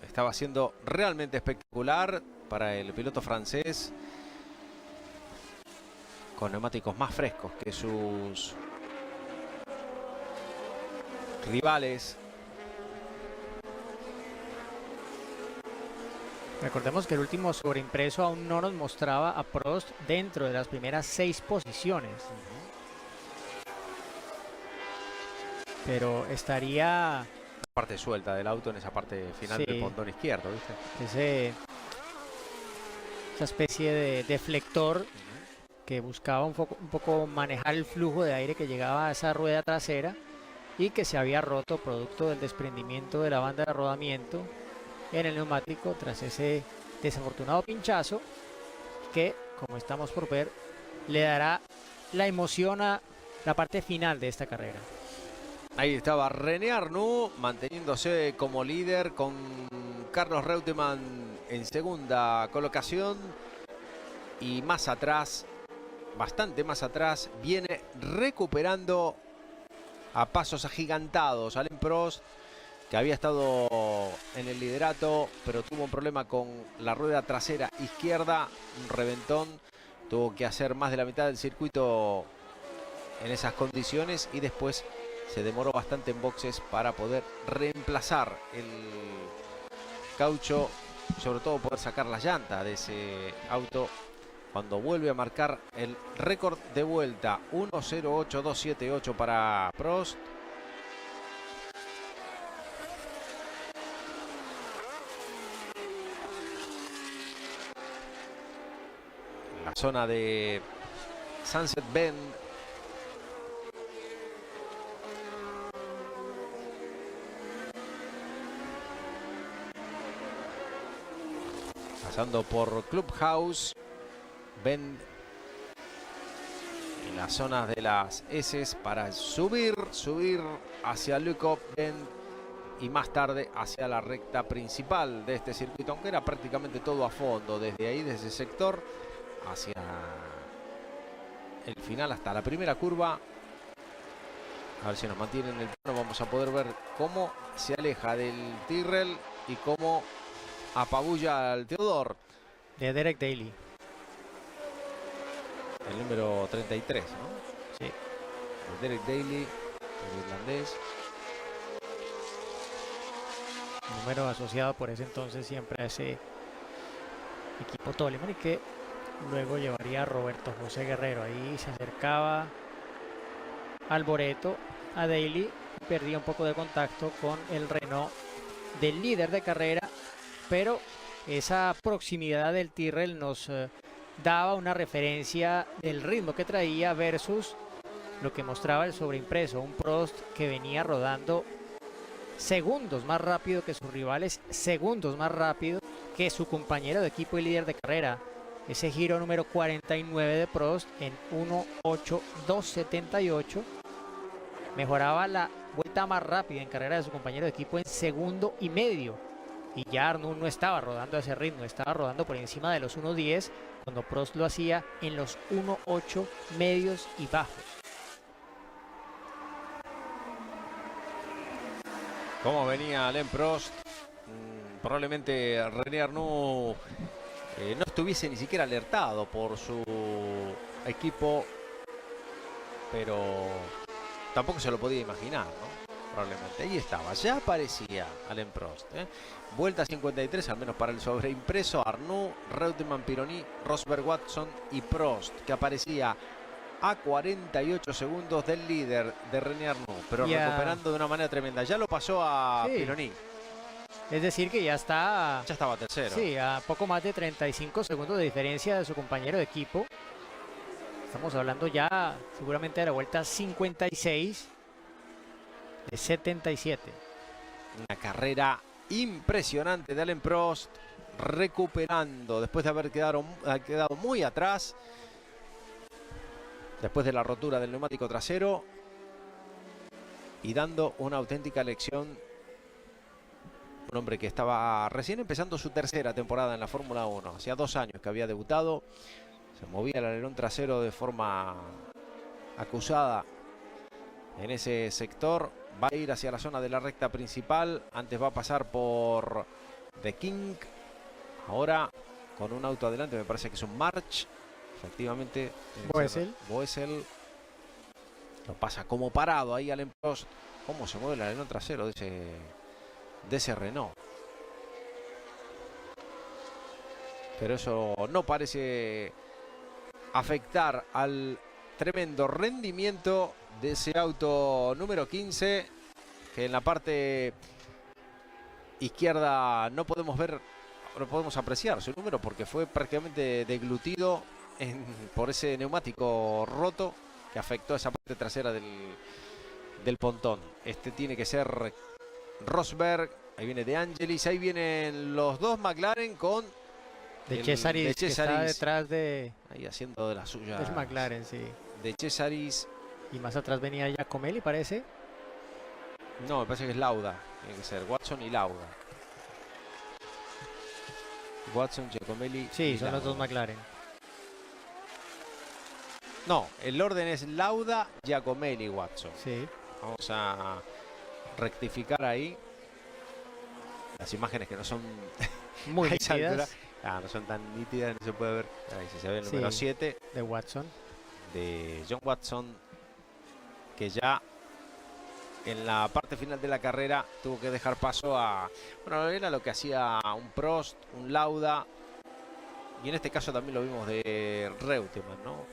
estaba siendo realmente espectacular para el piloto francés, con neumáticos más frescos que sus rivales. Recordemos que el último sobreimpreso aún no nos mostraba a Prost dentro de las primeras 6 posiciones. Pero estaría... Parte suelta del auto en esa parte final del pontón izquierdo, ¿viste? Esa especie de deflector que buscaba un poco manejar el flujo de aire que llegaba a esa rueda trasera y que se había roto producto del desprendimiento de la banda de rodamiento en el neumático tras ese desafortunado pinchazo que, como estamos por ver, le dará la emoción a la parte final de esta carrera. Ahí estaba René Arnoux manteniéndose como líder con Carlos Reutemann en segunda colocación, y más atrás, bastante más atrás, viene recuperando a pasos agigantados Alain Prost, que había estado en el liderato, pero tuvo un problema con la rueda trasera izquierda, un reventón, tuvo que hacer más de la mitad del circuito en esas condiciones y después se demoró bastante en boxes para poder reemplazar el caucho, sobre todo poder sacar la llanta de ese auto cuando vuelve a marcar el récord de vuelta. 1:08.278 para Prost. La zona de Sunset Bend. Pasando por Clubhouse, Bend y las zonas de las S para subir hacia Leucop, Bend y más tarde hacia la recta principal de este circuito, aunque era prácticamente todo a fondo, desde ahí, desde ese sector, hacia el final, hasta la primera curva. A ver si nos mantienen el plano, vamos a poder ver cómo se aleja del Tyrrell y cómo apabulla al Theodore. De Derek Daly. El número 33, ¿no? Sí. De Derek Daly, el irlandés. Número asociado por ese entonces siempre a ese equipo Toleman, y que luego llevaría a Roberto José Guerrero. Ahí se acercaba Alboreto a Daly, perdía un poco de contacto con el Renault del líder de carrera, pero esa proximidad del Tyrrell nos daba una referencia del ritmo que traía versus lo que mostraba el sobreimpreso, un Prost que venía rodando segundos más rápido que sus rivales, segundos más rápido que su compañero de equipo y líder de carrera. Ese giro número 49 de Prost en 1:08.278 mejoraba la vuelta más rápida en carrera de su compañero de equipo en segundo y medio. Y ya Arnoux no estaba rodando a ese ritmo, estaba rodando por encima de los 1:10, cuando Prost lo hacía en los 1:08 medios y bajos. ¿Cómo venía Alain Prost? Probablemente René Arnoux no estuviese ni siquiera alertado por su equipo, pero tampoco se lo podía imaginar, ¿no? Probablemente. Ahí estaba, ya aparecía Alain Prost, ¿eh? Vuelta 53, al menos para el sobreimpreso. Arnoux, Reutemann, Pironi, Rosberg, Watson y Prost, que aparecía a 48 segundos del líder de René Arnoux, pero recuperando de una manera tremenda. Ya lo pasó a Pironi. Es decir, que ya estaba tercero. Sí, a poco más de 35 segundos de diferencia de su compañero de equipo. Estamos hablando ya seguramente de la vuelta 56 de 77. Una carrera impresionante de Alain Prost, recuperando después de haber quedado muy atrás, después de la rotura del neumático trasero, y dando una auténtica lección. Un hombre que estaba recién empezando su tercera temporada en la Fórmula 1. Hacía 2 años que había debutado. Se movía el alerón trasero de forma acusada en ese sector. Va a ir hacia la zona de la recta principal. Antes va a pasar por The King. Ahora con un auto adelante, me parece que es un March. Efectivamente. Boesel. Lo pasa como parado ahí Alain Prost. Cómo se mueve el alerón trasero de ese Renault. Pero eso no parece afectar al tremendo rendimiento de ese auto número 15, que en la parte izquierda no podemos ver, no podemos apreciar su número porque fue prácticamente deglutido por ese neumático roto que afectó esa parte trasera del pontón. Este tiene que ser Rosberg. Ahí viene De Angelis, ahí vienen los dos McLaren con De Cesaris, que está detrás de... Ahí haciendo de las suyas. Es McLaren, sí. De Cesaris. Y más atrás venía Giacomelli, parece. No, me parece que es Lauda. Tiene que ser Watson y Lauda. Watson, Giacomelli. Sí, son los dos McLaren. No, el orden es Lauda, Giacomelli, Watson. Sí. Vamos a rectificar ahí. Las imágenes que no son muy nítidas. No son tan nítidas, no se puede ver. Ahí se ve el número 7 de Watson. De John Watson, que ya en la parte final de la carrera tuvo que dejar paso a... Bueno, era lo que hacía un Prost, un Lauda. Y en este caso también lo vimos de Reutemann, ¿no?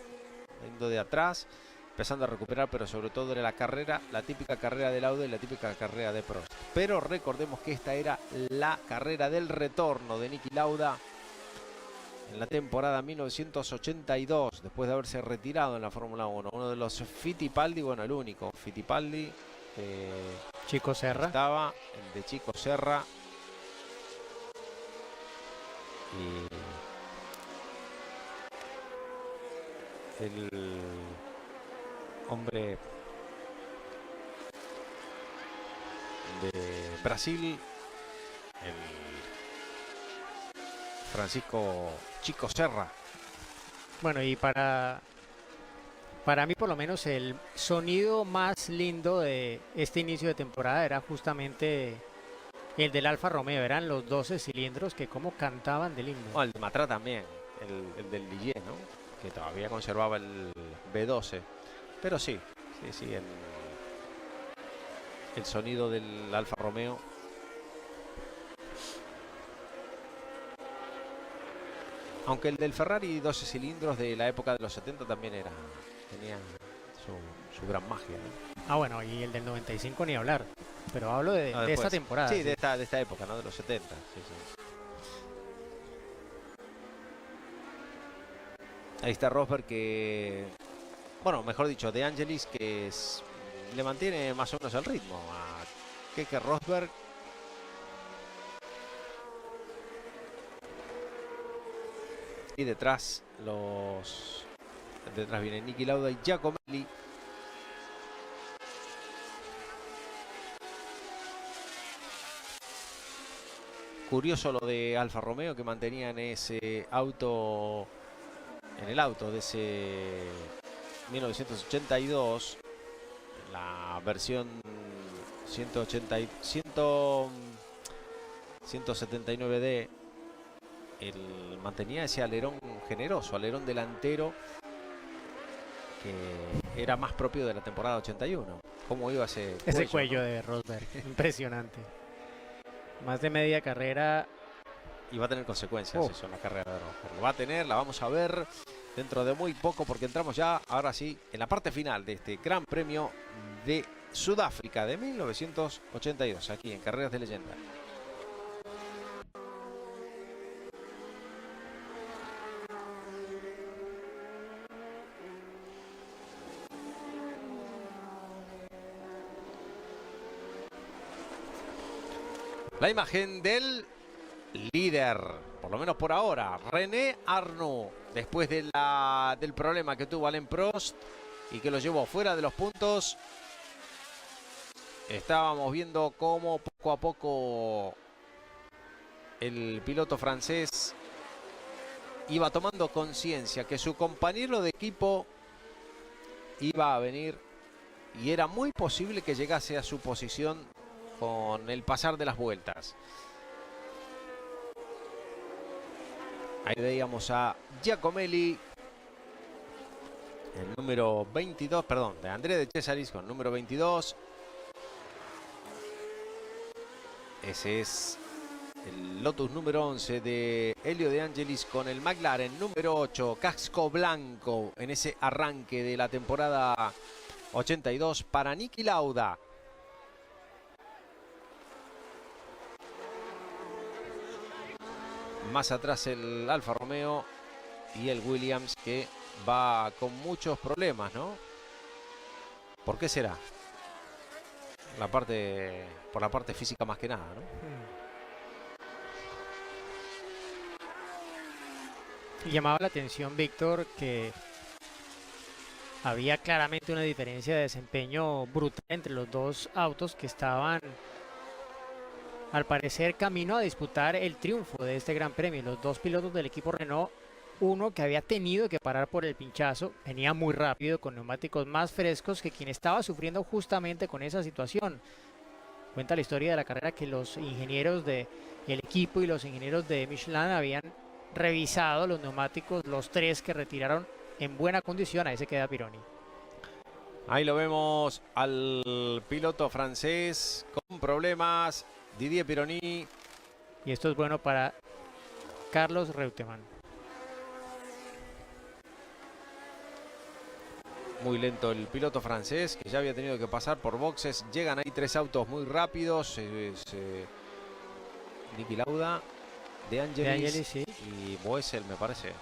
Yendo de atrás, empezando a recuperar, pero sobre todo era la carrera, la típica carrera de Lauda y la típica carrera de Prost. Pero recordemos que esta era la carrera del retorno de Niki Lauda en la temporada 1982, después de haberse retirado en la Fórmula 1. Uno de los Fittipaldi, bueno, el único Fittipaldi. Chico Serra. Estaba el de Chico Serra. Y el hombre de Brasil, el Francisco Chico Serra. Bueno, y para mí por lo menos el sonido más lindo de este inicio de temporada era justamente el del Alfa Romeo. Eran los 12 cilindros que como cantaban de lindo. Oh, el de Matra también, el del Ligier, ¿no? Que todavía conservaba el B12. Pero sí, el sonido del Alfa Romeo. Aunque el del Ferrari 12 cilindros de la época de los 70 también tenía su gran magia, ¿no? Ah, bueno, y el del 95 ni hablar. Pero hablo de esta temporada. Sí, de esta época, ¿no? De los 70. Sí. Ahí está Rosberg, que... Bueno, mejor dicho, De Angelis, que le mantiene más o menos el ritmo a Keke Rosberg. Y detrás vienen Niki Lauda y Giacomelli. Curioso lo de Alfa Romeo, que mantenían ese auto, en el auto de ese 1982, la versión 179D. Él mantenía ese alerón generoso, alerón delantero, que era más propio de la temporada 81. ¿Cómo iba ese cuello, ¿no? De Rosberg, impresionante. Más de media carrera. Y va a tener consecuencias eso en la carrera de Rosberg. Lo va a tener, la vamos a ver dentro de muy poco, porque entramos ya, ahora sí, en la parte final de este Gran Premio de Sudáfrica de 1982, aquí en Carreras de Leyenda. La imagen del líder, por lo menos por ahora, René Arnoux, después de del problema que tuvo Alain Prost y que lo llevó fuera de los puntos. Estábamos viendo cómo poco a poco el piloto francés iba tomando conciencia que su compañero de equipo iba a venir y era muy posible que llegase a su posición con el pasar de las vueltas. Ahí veíamos a Giacomelli, el número 22, perdón, de Andrea De Cesaris con número 22. Ese es el Lotus número 11 de Elio De Angelis con el McLaren número 8, casco blanco en ese arranque de la temporada 82 para Niki Lauda. Más atrás el Alfa Romeo y el Williams, que va con muchos problemas, ¿no? ¿Por qué será? Por la parte física más que nada, ¿no? Y llamaba la atención, Víctor, que había claramente una diferencia de desempeño brutal entre los dos autos que estaban, al parecer, camino a disputar el triunfo de este Gran Premio. Los dos pilotos del equipo Renault, uno que había tenido que parar por el pinchazo, venía muy rápido con neumáticos más frescos que quien estaba sufriendo justamente con esa situación. Cuenta la historia de la carrera que los ingenieros del equipo y los ingenieros de Michelin habían revisado los neumáticos, los tres que retiraron en buena condición. Ahí se queda Pironi. Ahí lo vemos al piloto francés con problemas, Didier Pironi. Y esto es bueno para Carlos Reutemann. Muy lento el piloto francés, que ya había tenido que pasar por boxes. Llegan ahí tres autos muy rápidos. Niki Lauda, De Angelis, sí. Y Boesel, me parece.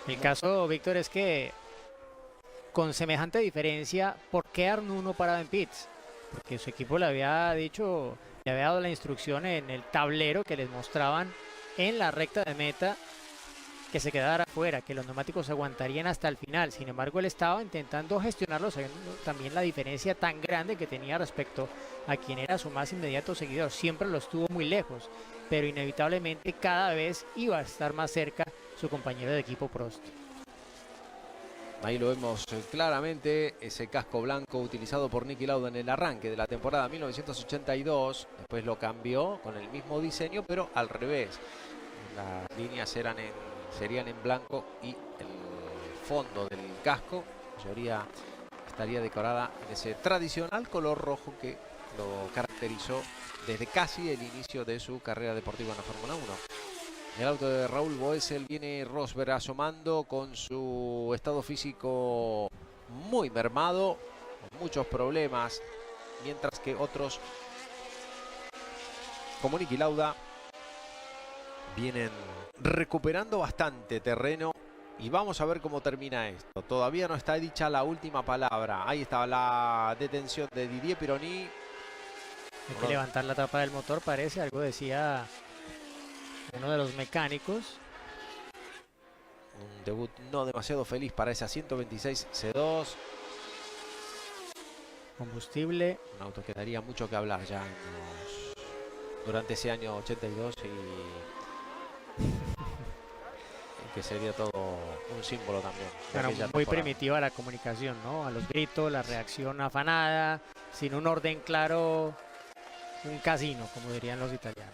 El caso, Víctor, es que con semejante diferencia, ¿por qué Arnoux no paraba en pits? Porque su equipo le había dicho, le había dado la instrucción en el tablero que les mostraban en la recta de meta que se quedara fuera, que los neumáticos aguantarían hasta el final. Sin embargo, él estaba intentando gestionarlo, sabiendo también la diferencia tan grande que tenía respecto a quien era su más inmediato seguidor. Siempre lo estuvo muy lejos, pero inevitablemente cada vez iba a estar más cerca su compañero de equipo Prost. Ahí lo vemos claramente, ese casco blanco utilizado por Niki Lauda en el arranque de la temporada 1982. Después lo cambió con el mismo diseño, pero al revés. Las líneas serían en blanco y el fondo del casco, la mayoría, estaría decorada en ese tradicional color rojo que lo caracterizó desde casi el inicio de su carrera deportiva en la Fórmula 1. El auto de Raúl Boesel, viene Rosberg asomando con su estado físico muy mermado, con muchos problemas, mientras que otros, como Niki Lauda, vienen recuperando bastante terreno. Y vamos a ver cómo termina esto. Todavía no está dicha la última palabra. Ahí está la detención de Didier Pironi. Hay que levantar la tapa del motor, parece. Algo decía uno de los mecánicos. Un debut no demasiado feliz para esa 126 C2. Combustible. Un auto que daría mucho que hablar ya durante ese año 82 y que sería todo un símbolo también. Bueno, muy primitiva la comunicación, ¿no? A los gritos, la reacción afanada, sin un orden claro, un casino, como dirían los italianos.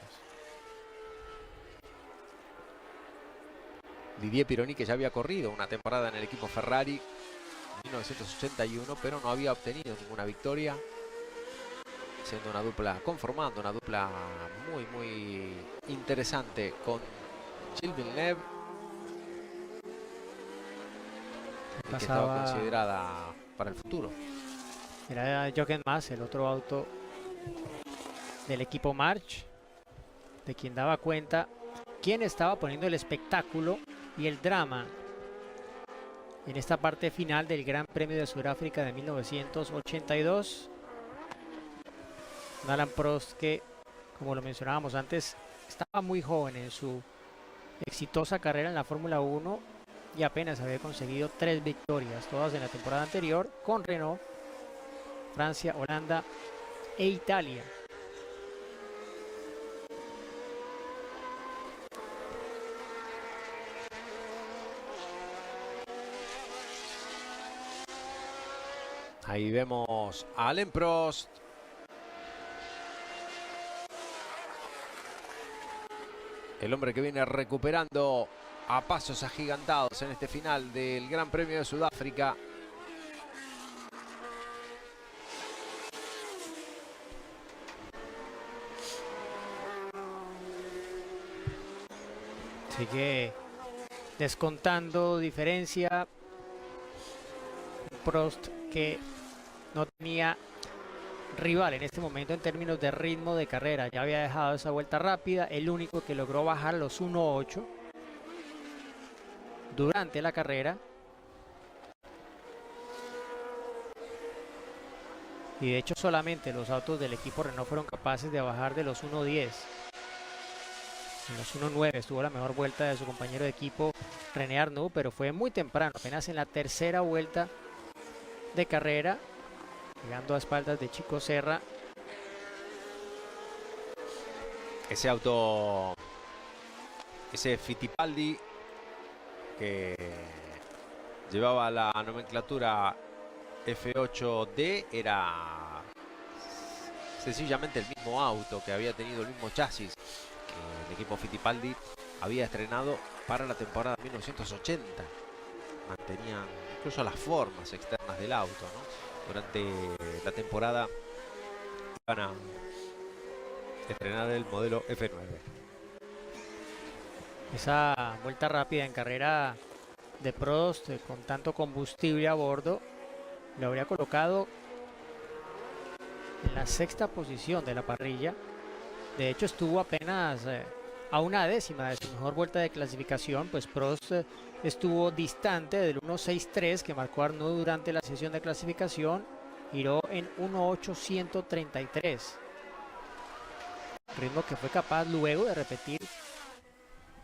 Didier Pironi, que ya había corrido una temporada en el equipo Ferrari en 1981, pero no había obtenido ninguna victoria, siendo una dupla, conformando una dupla muy, muy interesante con Gilles Villeneuve, que estaba considerada para el futuro. Era Jochen Mass, el otro auto del equipo March, de quien daba cuenta quién estaba poniendo el espectáculo y el drama en esta parte final del Gran Premio de Sudáfrica de 1982. Alain Prost que, como lo mencionábamos antes, estaba muy joven en su exitosa carrera en la Fórmula 1 y apenas había conseguido 3 victorias, todas en la temporada anterior con Renault, Francia, Holanda e Italia. Ahí vemos a Alain Prost. El hombre que viene recuperando a pasos agigantados en este final del Gran Premio de Sudáfrica. Sigue descontando diferencia. Prost que no tenía rival en este momento en términos de ritmo de carrera. Ya había dejado esa vuelta rápida. El único que logró bajar los 1.8 durante la carrera. Y de hecho solamente los autos del equipo Renault fueron capaces de bajar de los 1.10. En los 1.9 estuvo la mejor vuelta de su compañero de equipo René Arnoux, pero fue muy temprano, apenas en la tercera vuelta de carrera, llegando a espaldas de Chico Serra. Ese auto, ese Fittipaldi que llevaba la nomenclatura F8D, era sencillamente el mismo auto que había tenido el mismo chasis que el equipo Fittipaldi había estrenado para la temporada 1980. Mantenían incluso las formas externas del auto, ¿no? Durante la temporada van a estrenar el modelo F9. Esa vuelta rápida en carrera de Prost con tanto combustible a bordo lo habría colocado en la sexta posición de la parrilla. De hecho estuvo apenas a una décima de su mejor vuelta de clasificación, pues Prost estuvo distante del 1.63 que marcó Arnoux durante la sesión de clasificación, giró en 1.833, ritmo que fue capaz luego de repetir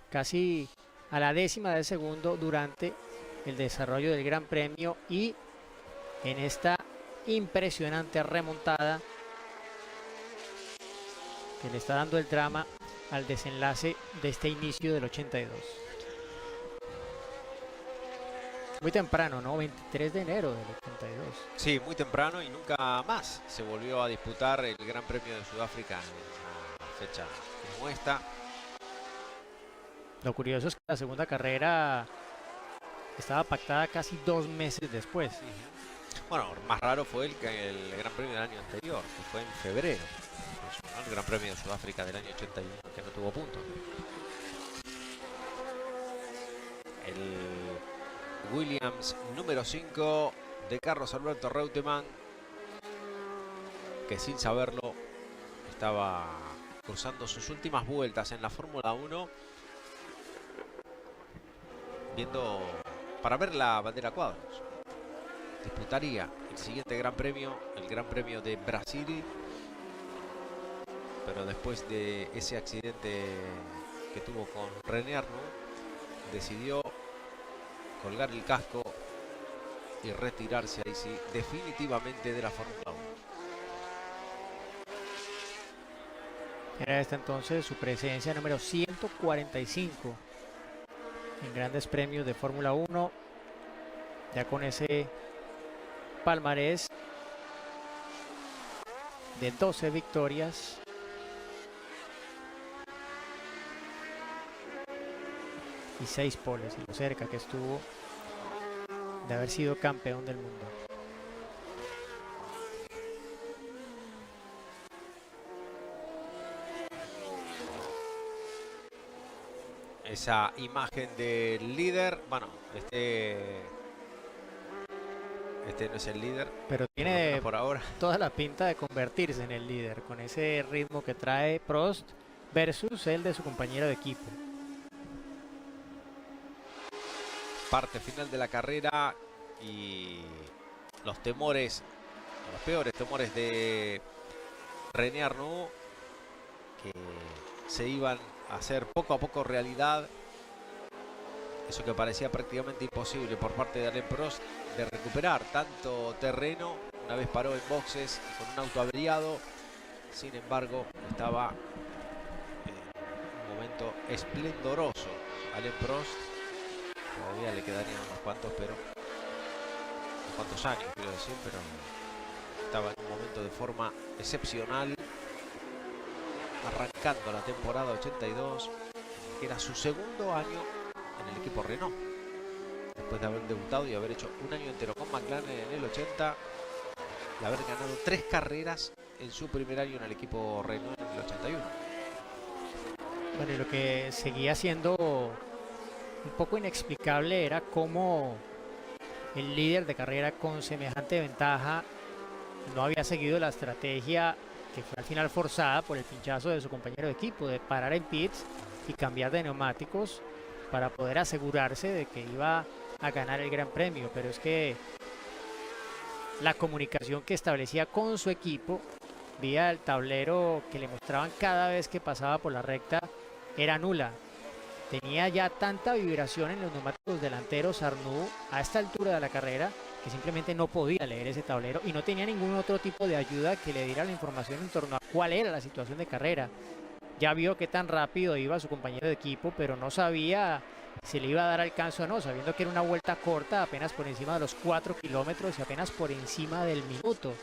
casi a la décima de segundo durante el desarrollo del Gran Premio y en esta impresionante remontada que le está dando el drama al desenlace de este inicio del 82. Muy temprano, ¿no? 23 de enero del 82. Sí, muy temprano y nunca más se volvió a disputar el Gran Premio de Sudáfrica en una fecha como esta. Lo curioso es que la segunda carrera estaba pactada casi 2 meses después. Bueno, más raro fue el Gran Premio del año anterior, que fue en febrero. El Gran Premio de Sudáfrica del año 81, que no tuvo puntos. El Williams número 5 de Carlos Alberto Reutemann, que sin saberlo estaba cruzando sus últimas vueltas en la Fórmula 1, viendo para ver la bandera cuadros. Disputaría el siguiente Gran Premio, el Gran Premio de Brasil, pero después de ese accidente que tuvo con René Arnoux, decidió colgar el casco y retirarse ahí sí definitivamente de la Fórmula 1. Era esta entonces su presencia número 145 en grandes premios de Fórmula 1, ya con ese palmarés de 12 victorias. Y 6 poles, y lo cerca que estuvo de haber sido campeón del mundo. Esa imagen del líder, bueno, este no es el líder, pero tiene por ahora toda la pinta de convertirse en el líder con ese ritmo que trae Prost versus el de su compañero de equipo. Parte final de la carrera y los temores, los peores temores de René Arnoux, que se iban a hacer poco a poco realidad eso que parecía prácticamente imposible por parte de Alain Prost, de recuperar tanto terreno. Una vez paró en boxes con un auto averiado. Sin embargo, estaba en un momento esplendoroso Alain Prost. Todavía le quedarían unos cuantos, pero unos cuantos años, quiero decir, pero estaba en un momento de forma excepcional, arrancando la temporada 82, que era su segundo año en el equipo Renault, después de haber debutado y haber hecho un año entero con McLaren en el 80 y haber ganado 3 carreras en su primer año en el equipo Renault en el 81. Bueno, y lo que seguía siendo un poco inexplicable era cómo el líder de carrera con semejante ventaja no había seguido la estrategia que fue al final forzada por el pinchazo de su compañero de equipo, de parar en pits y cambiar de neumáticos para poder asegurarse de que iba a ganar el Gran Premio. Pero es que la comunicación que establecía con su equipo vía el tablero que le mostraban cada vez que pasaba por la recta era nula. Tenía ya tanta vibración en los neumáticos delanteros Arnoux a esta altura de la carrera que simplemente no podía leer ese tablero y no tenía ningún otro tipo de ayuda que le diera la información en torno a cuál era la situación de carrera. Ya vio que tan rápido iba su compañero de equipo, pero no sabía si le iba a dar alcance o no, sabiendo que era una vuelta corta, apenas por encima de los 4 kilómetros y apenas por encima del minuto.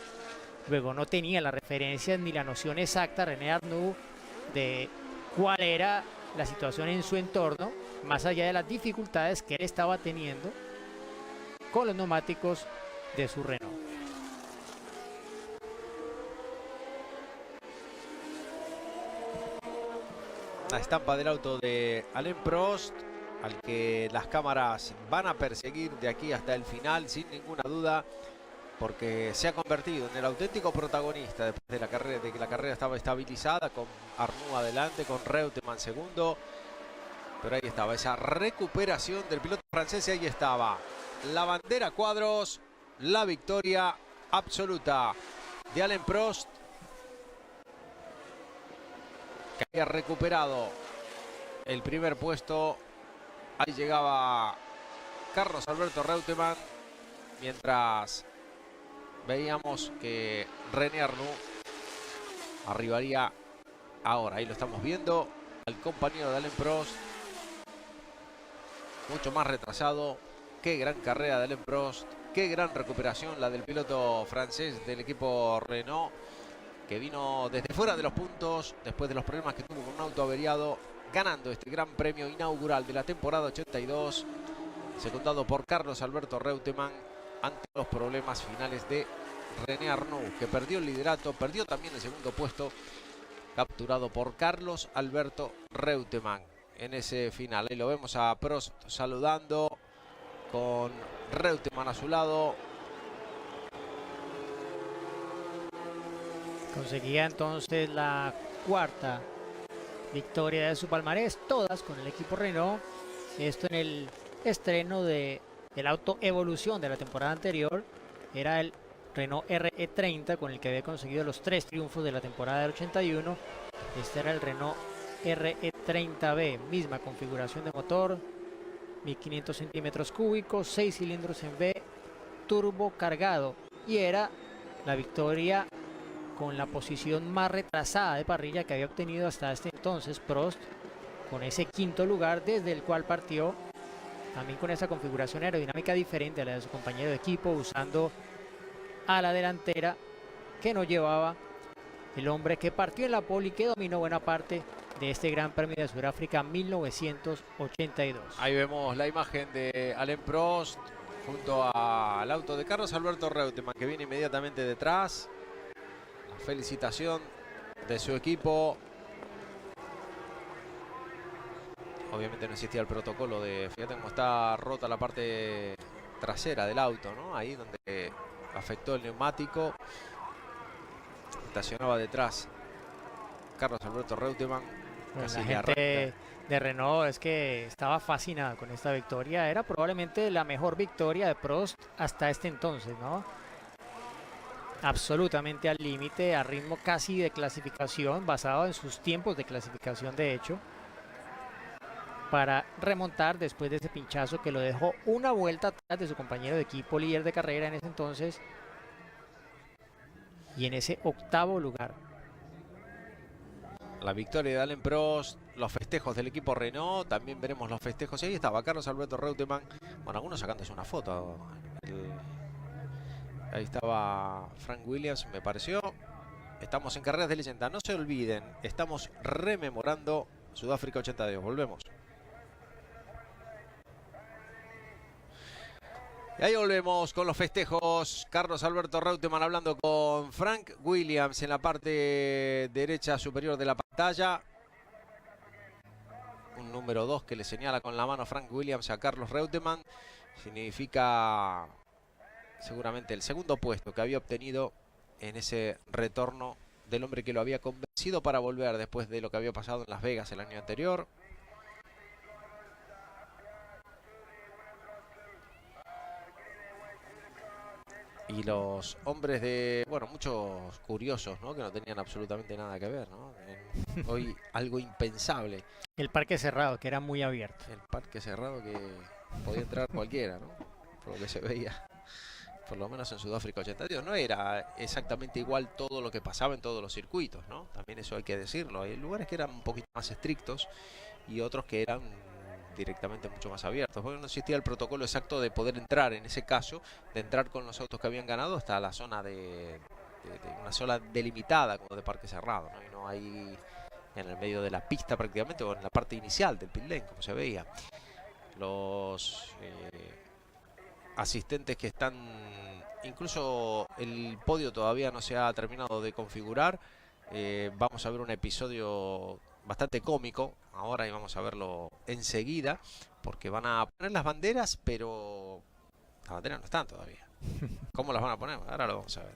Luego no tenía la referencia ni la noción exacta René Arnoux de cuál era la situación en su entorno, más allá de las dificultades que él estaba teniendo con los neumáticos de su Renault. La estampa del auto de Alain Prost, al que las cámaras van a perseguir de aquí hasta el final sin ninguna duda, porque se ha convertido en el auténtico protagonista después de la carrera, de que la carrera estaba estabilizada, con Arnoux adelante, con Reutemann segundo. Pero ahí estaba esa recuperación del piloto francés y ahí estaba la bandera a cuadros, la victoria absoluta de Alain Prost, que había recuperado el primer puesto. Ahí llegaba Carlos Alberto Reutemann, mientras veíamos que René Arnoux arribaría ahora. Ahí lo estamos viendo al compañero de Alain Prost, mucho más retrasado. Qué gran carrera de Alain Prost, qué gran recuperación la del piloto francés del equipo Renault, que vino desde fuera de los puntos después de los problemas que tuvo con un auto averiado, ganando este gran premio inaugural de la temporada 82, secundado por Carlos Alberto Reutemann ante los problemas finales de René Arnoux, que perdió el liderato, perdió también el segundo puesto, capturado por Carlos Alberto Reutemann en ese final. Ahí lo vemos a Prost saludando con Reutemann a su lado. Conseguía entonces la cuarta victoria de su palmarés, todas con el equipo Renault. Esto en el estreno del auto Evolución de la temporada anterior. Era el Renault RE30 con el que había conseguido los 3 triunfos de la temporada del 81. Este era el Renault RE30B, misma configuración de motor, 1500 centímetros cúbicos, 6 cilindros en V, turbo cargado, y era la victoria con la posición más retrasada de parrilla que había obtenido hasta este entonces Prost, con ese quinto lugar desde el cual partió, también con esa configuración aerodinámica diferente a la de su compañero de equipo, usando a la delantera que no llevaba el hombre que partió en la pole y que dominó buena parte de este Gran Premio de Sudáfrica 1982. Ahí vemos la imagen de Alain Prost junto al auto de Carlos Alberto Reutemann, que viene inmediatamente detrás. La felicitación de su equipo. Obviamente no existía el protocolo de, fíjate cómo está rota la parte trasera del auto, ¿no? Ahí donde afectó el neumático. Estacionaba detrás Carlos Alberto Reutemann. Bueno, la gente de Renault es que estaba fascinada con esta victoria. Era probablemente la mejor victoria de Prost hasta este entonces, ¿no? absolutamente al límite, a ritmo casi de clasificación, basado en sus tiempos de clasificación de hecho, para remontar después de ese pinchazo que lo dejó una vuelta atrás de su compañero de equipo, líder de carrera en ese entonces, y en ese octavo lugar. La victoria de Alain Prost, los festejos del equipo Renault, también veremos los festejos. Y ahí estaba Carlos Alberto Reutemann, bueno, algunos sacándose una foto. Ahí estaba Frank Williams, me pareció. Estamos en Carreras de Leyenda, no se olviden, estamos rememorando Sudáfrica 82, volvemos. Y ahí volvemos con los festejos. Carlos Alberto Reutemann hablando con Frank Williams en la parte derecha superior de la pantalla. Un número 2 que le señala con la mano Frank Williams a Carlos Reutemann. Significa seguramente el segundo puesto que había obtenido en ese retorno del hombre que lo había convencido para volver después de lo que había pasado en Las Vegas el año anterior. Y los hombres de, bueno, muchos curiosos, ¿no? Que no tenían absolutamente nada que ver, ¿no? Hoy algo impensable. El parque cerrado, que era muy abierto. El parque cerrado que podía entrar cualquiera, ¿no? Por lo que se veía, por lo menos en Sudáfrica 82. No era exactamente igual todo lo que pasaba en todos los circuitos, ¿no? También eso hay que decirlo. Hay lugares que eran un poquito más estrictos y otros que eran directamente mucho más abiertos, porque no existía el protocolo exacto de poder entrar, en ese caso, de entrar con los autos que habían ganado hasta la zona de una zona delimitada como de parque cerrado, ¿no? Y no hay en el medio de la pista prácticamente, o en la parte inicial del pit lane, como se veía. Los asistentes que están, incluso el podio todavía no se ha terminado de configurar. Vamos a ver un episodio bastante cómico ahora y vamos a verlo enseguida, porque van a poner las banderas, pero las banderas no están todavía. ¿Cómo las van a poner? Ahora lo vamos a ver.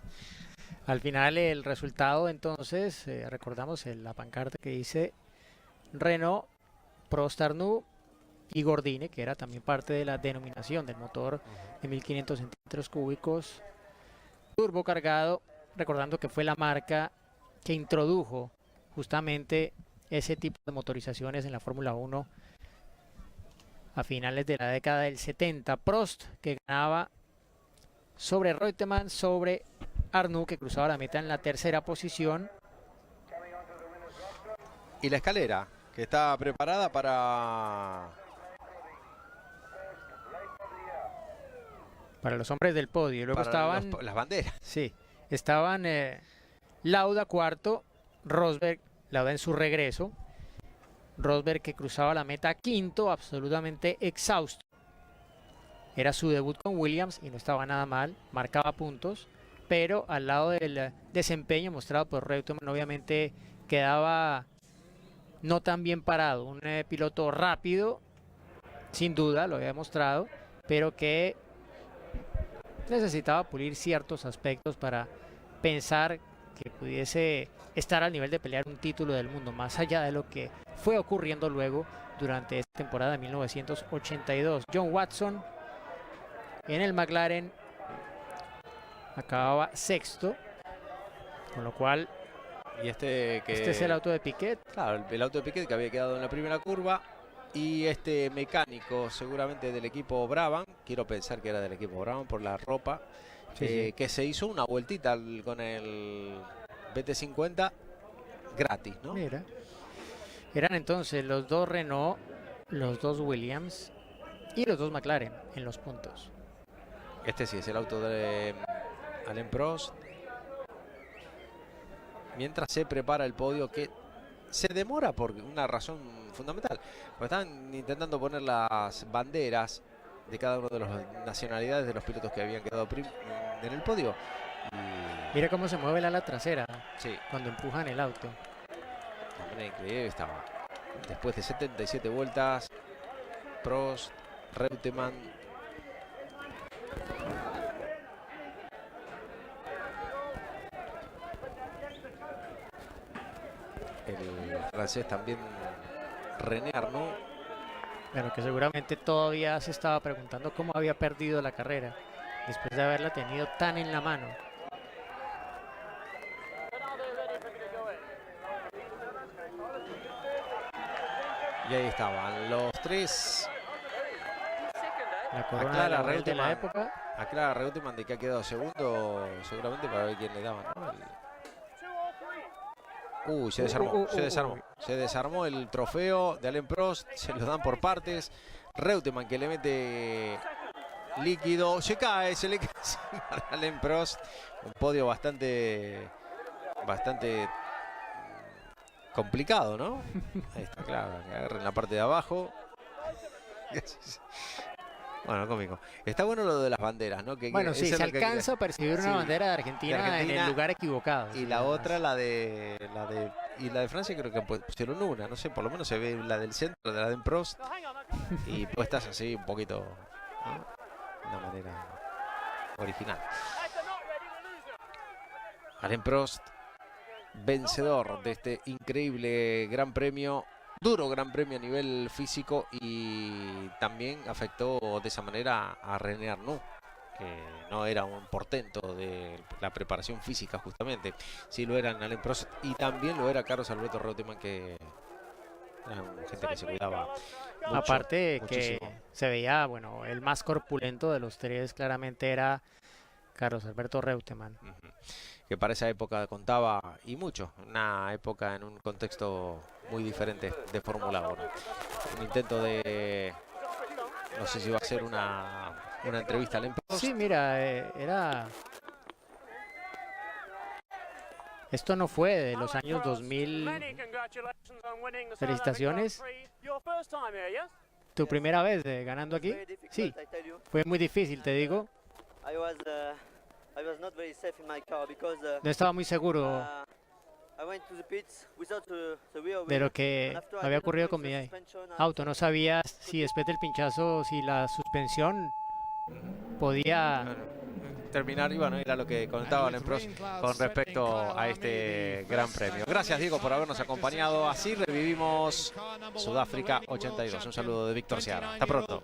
Al final el resultado entonces, recordamos la pancarta que dice Renault, Prost, Arnoux y Gordini, que era también parte de la denominación del motor de 1500 centímetros cúbicos turbo cargado, recordando que fue la marca que introdujo justamente ese tipo de motorizaciones en la Fórmula 1 a finales de la década del 70. Prost, que ganaba sobre Reutemann, sobre Arnoux, que cruzaba la meta en la tercera posición. Y la escalera, que está preparada para los hombres del podio. Luego para estaban las banderas. Sí, estaban Lauda cuarto, Rosberg, Lauda en su regreso, Rosberg que cruzaba la meta quinto, absolutamente exhausto. Era su debut con Williams y no estaba nada mal, marcaba puntos, pero al lado del desempeño mostrado por Reutemann obviamente quedaba no tan bien parado. Un piloto rápido, sin duda, lo había demostrado, pero que necesitaba pulir ciertos aspectos para pensar que pudiese estar al nivel de pelear un título del mundo, más allá de lo que fue ocurriendo luego durante esta temporada de 1982. John Watson en el McLaren acababa sexto, con lo cual y este es el auto de Piquet. Claro, el auto de Piquet que había quedado en la primera curva. Y este mecánico seguramente del equipo Brabham, quiero pensar que era del equipo Brabham por la ropa, sí. Que se hizo una vueltita con el BT50 gratis, ¿no? Mira, eran entonces los dos Renault, los dos Williams y los dos McLaren en los puntos. Este sí es el auto de Alain Prost. Mientras se prepara el podio, que se demora por una razón fundamental. Porque están intentando poner las banderas de cada uno de las nacionalidades de los pilotos que habían quedado en el podio. Y mira cómo se mueve la ala trasera, sí, cuando empujan el auto. De manera increíble estaba. Después de 77 vueltas, Prost, Reutemann. El francés también, René Arnoux. Pero que seguramente todavía se estaba preguntando cómo había perdido la carrera después de haberla tenido tan en la mano. Y ahí estaban los tres. La corona Aclara de la Reutemann. época. Aclara Reutemann de que ha quedado segundo, seguramente para ver quién le daba, ¿no? Se desarmó, se desarmó. Se desarmó el trofeo de Alain Prost, se lo dan por partes. Reutemann que le mete líquido, se le cae encima a Alain Prost. Un podio bastante complicado, ¿no? Ahí está, claro, que agarren la parte de abajo. Bueno, cómico. Está bueno lo de las banderas, ¿no? Bueno, sí, se alcanza a percibir una bandera de Argentina en el lugar equivocado. Y la otra, la de Francia, creo que pusieron una, no sé, por lo menos se ve la del centro, de la de Prost, y puestas así un poquito, ¿no? De una manera original. Alain Prost, vencedor de este increíble Gran Premio. Duro Gran Premio a nivel físico, y también afectó de esa manera a René Arnoux, que no era un portento de la preparación física justamente. Sí lo eran Alain Prost y también lo era Carlos Alberto Reutemann, que era gente que se cuidaba mucho, aparte muchísimo. que se veía, bueno, el más corpulento de los tres claramente era Carlos Alberto Reutemann. Que para esa época contaba, y mucho, una época en un contexto muy diferente de Fórmula 1. Un intento de, no sé si va a ser una entrevista a Alain Prost. Sí, mira, era... Esto no fue de los años 2000. Felicitaciones. ¿Tu primera vez ganando aquí? Sí, fue muy difícil, te digo. No estaba muy seguro de lo que había ocurrido con mi auto. No sabía si después del pinchazo, si la suspensión podía terminar, y bueno, era lo que contaba Alain Prost con respecto a este Gran Premio. Gracias, Diego, por habernos acompañado. Así revivimos Sudáfrica 82. Un saludo de Víctor Seara. Hasta pronto.